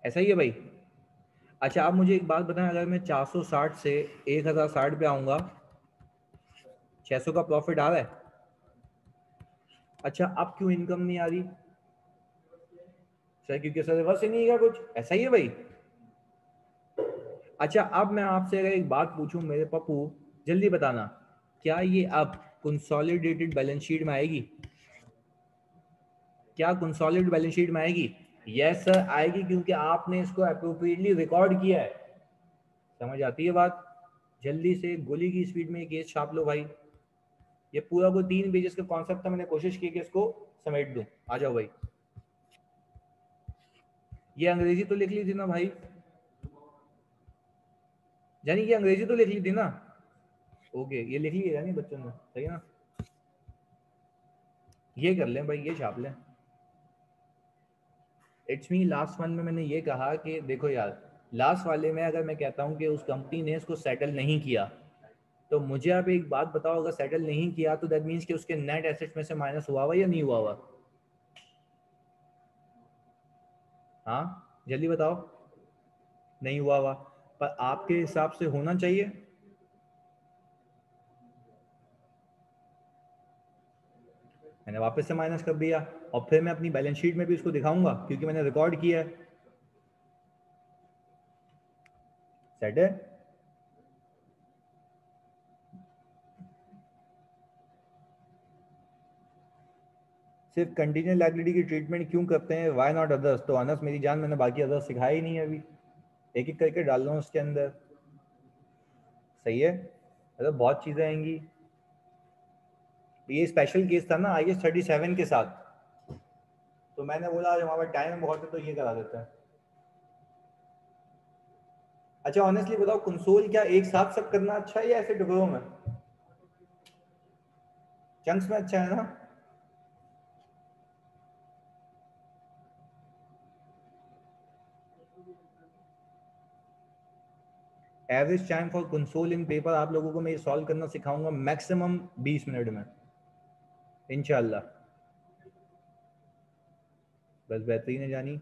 ऐसा ही है भाई। अच्छा अब मुझे एक बात बताएं, अगर मैं 460 से 1060 पे आऊंगा, 600 का प्रॉफिट आ रहा है। अच्छा अब क्यों इनकम नहीं आ रही? सर क्योंकि सर रिवर्स ही नहीं है कुछ, ऐसा ही है भाई। अच्छा अब मैं आपसे अगर एक बात पूछूं मेरे पप्पू, जल्दी बताना, क्या ये अब कंसोलिडेटेड बैलेंस शीट में आएगी? क्या कंसोलिडेटेड बैलेंस शीट में आएगी? यस सर आएगी, क्योंकि आपने इसको अप्रोप्रिएटली रिकॉर्ड किया है। समझ आती है बात? जल्दी से गोली की स्पीड में ये केस छाप लो भाई। ये पूरा को 3 पेजेस का कॉन्सेप्ट था, मैंने कोशिश की कि इसको समेट दूं। आ जाओ भाई। ये अंग्रेजी तो लिख ली थी ना भाई, यानी ये अंग्रेजी तो लिख ली थी ना? ओके ये लिख ली है यानी बच्चों ने, सही है ना? ये कर लें भाई, ये छाप लें। इट्स मी लास्ट वन में मैंने ये कहा कि देखो यार, लास्ट वाले में अगर मैं कहता हूँ कि उस कंपनी ने इसको सेटल नहीं किया, तो मुझे आप एक बात बताओ, अगर सेटल नहीं किया तो दैट मीन्स कि उसके नेट एसेट्स में से माइनस हुआ हुआ या नहीं हुआ हुआ? हाँ जल्दी बताओ। नहीं हुआ हुआ, पर आपके हिसाब से होना चाहिए। मैंने वापस से माइनस कर दिया और फिर मैं अपनी बैलेंस शीट में भी इसको दिखाऊंगा क्योंकि मैंने रिकॉर्ड किया है। सेट है। सिर्फ कंटीन्यूअस लायबिलिटी की ट्रीटमेंट क्यों करते हैं, व्हाई नॉट अदर्स? तो अनस मेरी जान, मैंने बाकी अदर्स सिखाया ही नहीं है अभी, एक एक करके डाल रहा हूँ उसके अंदर। सही है, मतलब बहुत चीज़ें आएंगी। ये स्पेशल केस था ना IS 37 के साथ, तो मैंने बोला आज हमारे टाइम बहुत है तो ये करा देते हैं। अच्छा ऑनेस्टली बताओ, कंसोल क्या एक साथ सब करना अच्छा है या ऐसे टुकड़ों में? चंक्स में अच्छा है ना? Average time for console in paper आप लोगों को मैं ये सॉल्व करना सिखाऊंगा मैक्सिमम 20 मिनट में इंशाल्लाह। बस बेहतरीन है जानी।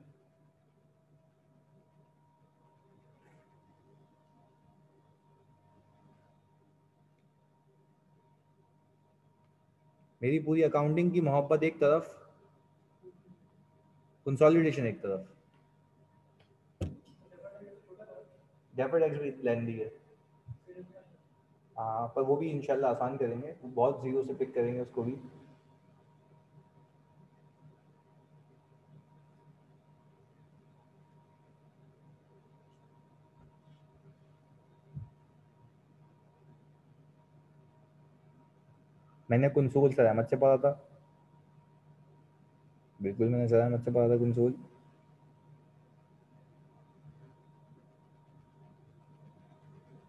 मेरी पूरी अकाउंटिंग की मोहब्बत एक तरफ, कंसोलिडेशन एक तरफ। डेफर्ड टैक्स भी प्लान दी है। हाँ पर वो भी इंशाल्लाह आसान करेंगे, बहुत जीरो से पिक करेंगे उसको भी। मैंने कंसोल सर अहमद से पढ़ा था। बिल्कुल मैंने सर अहमद से पढ़ा था कंसोल।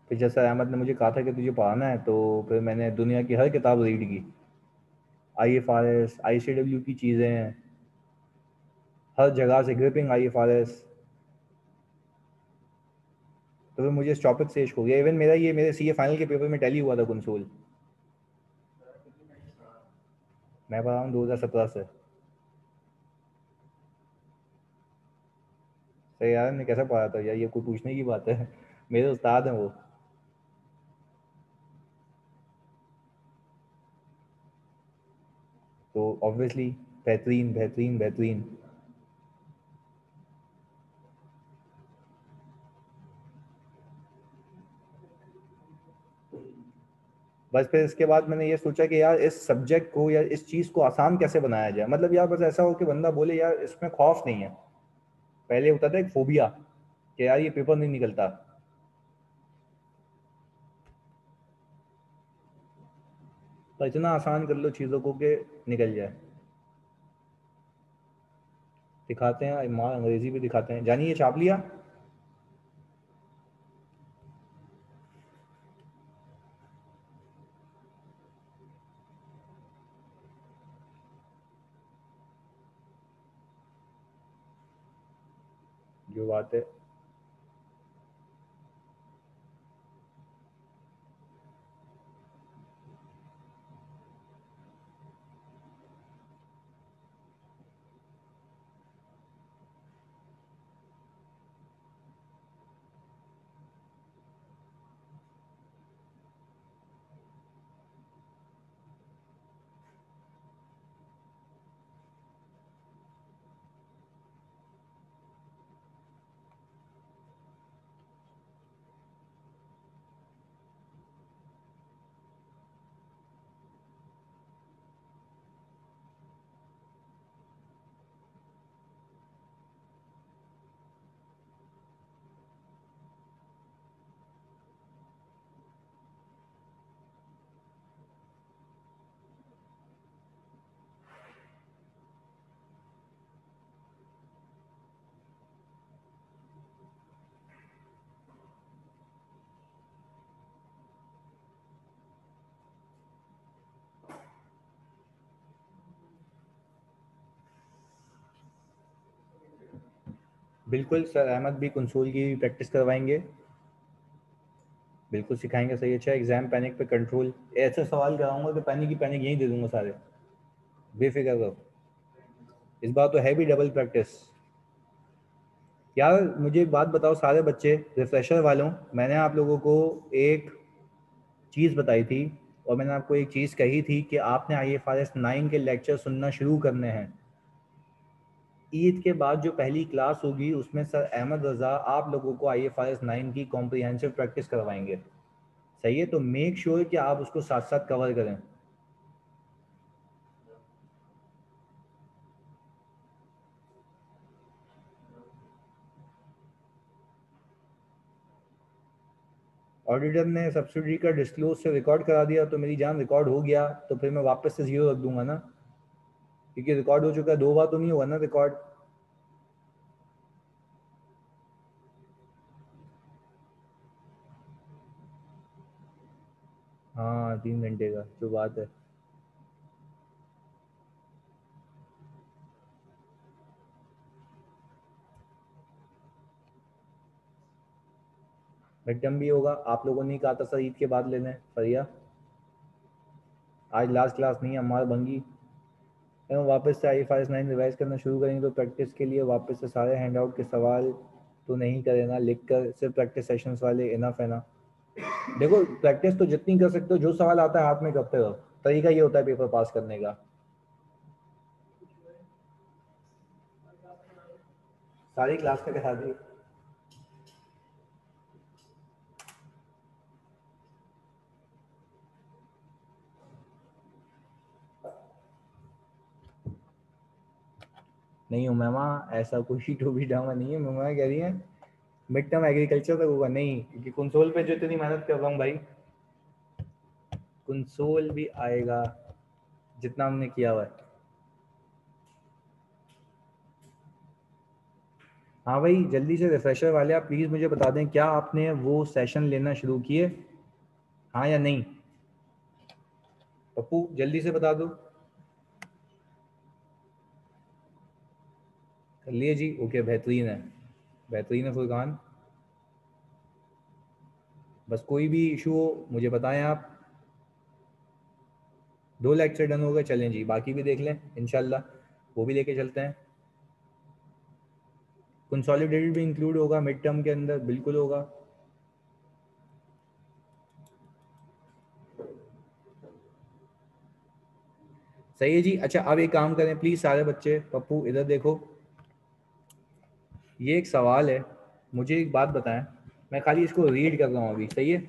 फिर जब सर अहमद ने मुझे कहा था कि तुझे पढ़ाना है तो फिर मैंने दुनिया की हर किताब रीड की, IFRS ICW की चीज़ें, हर जगह से ग्रिपिंग IFRS। तो फिर मुझे इस टॉपिक से इश्क हो गया। इवन मेरा ये मेरे CA फाइनल के पेपर में टैली हुआ था कंसोल। मैं पढ़ा हूँ 2017 से। सही यार ने कैसे पढ़ा था यार, ये कोई पूछने की बात है? मेरे उस्ताद हैं वो। तो ऑब्वियसली बेहतरीन बेहतरीन बेहतरीन। बस फिर इसके बाद मैंने ये सोचा कि यार इस सब्जेक्ट को या इस चीज़ को आसान कैसे बनाया जाए, मतलब यार बस ऐसा हो कि बंदा बोले यार इसमें खौफ नहीं है। पहले होता था एक फोबिया कि यार ये पेपर नहीं निकलता। तो इतना आसान कर लो चीज़ों को कि निकल जाए। दिखाते हैं, माँ अंग्रेजी भी दिखाते हैं। जानिए छाप लिया। जो बात है। बिल्कुल सर अहमद भी कंसोल की प्रैक्टिस करवाएंगे। बिल्कुल सिखाएंगे। सही। अच्छा एग्जाम पैनिक पे कंट्रोल, ऐसे सवाल कराऊंगा कि पैनिक की पैनिक यहीं दे दूंगा सारे। बेफिक्र रहो। इस बार तो है भी डबल प्रैक्टिस। यार मुझे एक बात बताओ सारे बच्चे, रिफ्रेशर वालों, मैंने आप लोगों को एक चीज़ बताई थी और मैंने आपको एक चीज़ कही थी कि आपने IFRS 9 के लेक्चर सुनना शुरू करने हैं। ईद के बाद जो पहली क्लास होगी उसमें सर अहमद रज़ा आप लोगों को IFRS 9 की कॉम्प्रिहेंसिव प्रैक्टिस करवाएंगे। सही है, तो मेक श्योर कि आप उसको साथ साथ कवर करें। ऑडिटर ने सब्सिडी का डिस्क्लोज से रिकॉर्ड करा दिया तो मेरी जान रिकॉर्ड हो गया तो फिर मैं वापस से जीरो रख दूंगा ना, क्योंकि रिकॉर्ड हो चुका है, 2 बार तो नहीं हुआ ना रिकॉर्ड। हाँ 3 घंटे का जो बात है। मिड टर्म भी होगा, आप लोगों ने कहा था सर ईद के बाद लेने फरिया। आज लास्ट क्लास नहीं है हमारा भंगी। हम वापस से IFRS 9 रिवाइज करना शुरू करेंगे तो प्रैक्टिस के लिए वापस से सारे हैंड आउट के सवाल तो नहीं करेना, लिख कर सिर्फ प्रैक्टिस सेशंस वाले इनफ है ना। देखो प्रैक्टिस तो जितनी कर सकते हो, जो सवाल आता है हाथ में करते रहो, तरीका ये होता है पेपर पास करने का। सारी क्लास का करा दी। नहीं हूँ मैमा, ऐसा कोई टोपी ड्रामा नहीं है। मैमा कह रही है मिड टर्म एग्रीकल्चर तक होगा, नहीं क्योंकि कंसोल पे जो इतनी मेहनत कर रहा हूँ भाई, कंसोल भी आएगा जितना हमने किया हुआ है। हाँ भाई जल्दी से रिफ्रेशर वाले आप प्लीज़ मुझे बता दें क्या आपने वो सेशन लेना शुरू किए, हाँ या नहीं। पप्पू जल्दी से बता दो। कर लिए जी, ओके बेहतरीन है, बेहतरीन है फुरकान। बस कोई भी इशू हो मुझे बताएं आप। 2 लेक्चर डन हो गए, चलें जी बाकी भी देख लें इंशाल्लाह, वो भी लेके चलते हैं। कंसोलिडेटेड भी इंक्लूड होगा मिड टर्म के अंदर, बिल्कुल होगा। सही है जी। अच्छा अब एक काम करें प्लीज़ सारे बच्चे, पप्पू इधर देखो, ये एक सवाल है, मुझे एक बात बताएं, मैं खाली इसको रीड कर रहा हूँ अभी, सही है।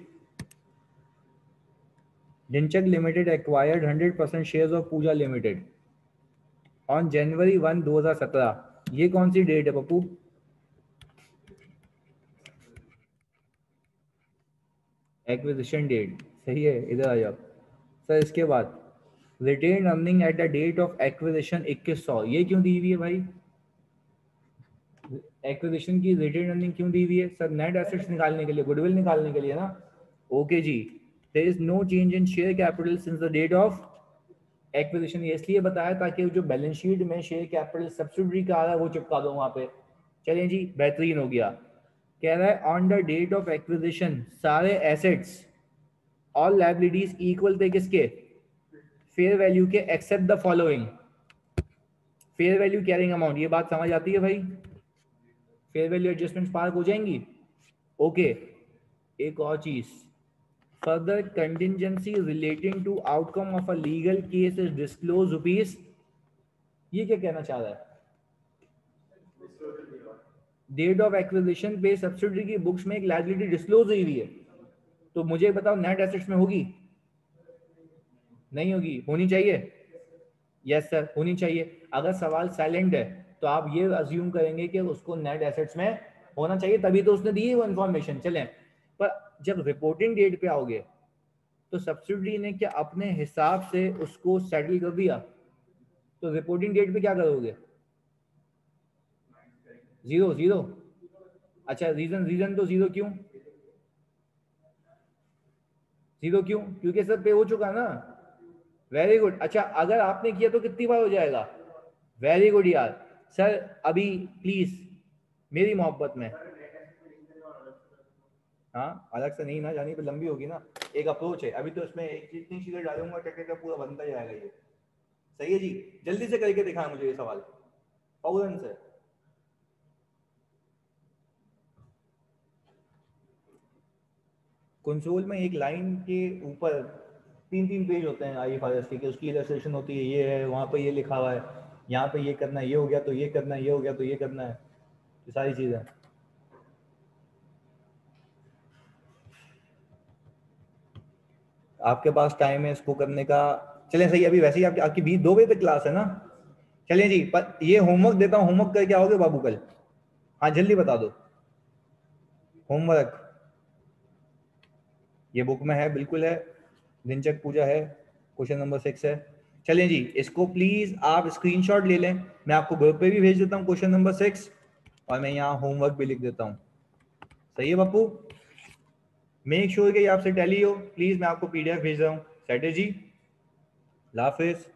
जिनचक limited acquired 100% shares of Pooja limited on January 1 2017, ये कौन सी डेट है पप्पू। एक्विजिशन डेट, सही है, इधर आ जाओ सर। इसके बाद retain earning at the date of acquisition 2100, ये क्यों दी हुई है भाई। एक्विजिशन की रिटेन अर्निंग क्यों दी हुई है सर, नेट एसेट्स निकालने के लिए, गुडविल निकालने के लिए ना। ओके जी, there is no change in share capital since the date of acquisition, ये इसलिए बताया ताकि जो बैलेंस शीट में शेयर कैपिटल सब्सिडरी का आ रहा है वो चिपका दो वहां पे। चलें जी बेहतरीन हो गया। कह रहा है on the date of acquisition सारे एसेट्स ऑल लाइबिलिटीज इक्वल थे किसके, फेयर वैल्यू के, except the following. Fair value carrying amount, ये बात समझ आती है भाई, फेयर वैल्यू एडजस्टमेंट पार्क हो जाएंगी। ओके, एक और चीज, further contingency relating to outcome of a legal case is disclose rupees, ये क्या कहना चाह रहा है। डेट ऑफ एक्विजिशन पे सब्सिडरी की बुक्स में एक लायबिलिटी डिस्क्लोज हुई हुई है, तो मुझे बताओ नेट एसेट्स में होगी नहीं होगी, होनी चाहिए। यस सर होनी चाहिए। अगर सवाल साइलेंट है तो आप ये अज्यूम करेंगे कि उसको नेट एसेट्स में होना चाहिए, तभी तो उसने दी है वो इन्फॉर्मेशन। चलें, पर जब रिपोर्टिंग डेट पे आओगे तो सब्सिडी ने क्या अपने हिसाब से उसको सेटल कर दिया, तो रिपोर्टिंग डेट पे क्या करोगे, जीरो जीरो। अच्छा रीजन, रीजन तो जीरो क्यों, जीरो क्यों, क्योंकि सर पे हो चुका ना। Very good. अच्छा अगर आपने किया तो कितनी बार हो जाएगा, वेरी गुड यार। सर अभी प्लीज मेरी मोहब्बत में, हाँ अलग से नहीं ना जानी पे लंबी होगी ना, एक अप्रोच है, अभी तो इसमें एक जितनी चीजें डालूंगा टेक्निक का पूरा बनता जाएगा ये। सही है जी, जल्दी से करके दिखाएं मुझे ये सवाल फौरन से। कंसोल में एक लाइन के ऊपर 3 पेज होते हैं IFRS के, उसकी इलस्ट्रेशन होती है, ये है, वहाँ पे ये लिखा हुआ है, यहाँ पे ये करना है, ये हो गया तो ये करना है, ये हो गया तो ये करना है, ये सारी चीज़ें। आपके पास टाइम है इसको करने का। चलें सही, अभी वैसे ही आपकी 2 बजे तक क्लास है ना। चलें जी, पर ये होमवर्क देता हूँ, होमवर्क करके आओगे बाबू कल? हाँ जल्दी बता दो। होमवर्क ये बुक में है, बिल्कुल है, दिनचक पूजा है, क्वेश्चन नंबर 6 है। चलें जी, इसको प्लीज आप स्क्रीनशॉट ले लें, मैं आपको ग्रुप पे भी भेज देता हूँ क्वेश्चन नंबर 6, और मैं यहाँ होमवर्क भी लिख देता हूँ। सही है पप्पू? मेक श्योर कि आपसे टैली हो, प्लीज मैं आपको PDF भेज रहा हूँ। सेट है जी, हाफिज।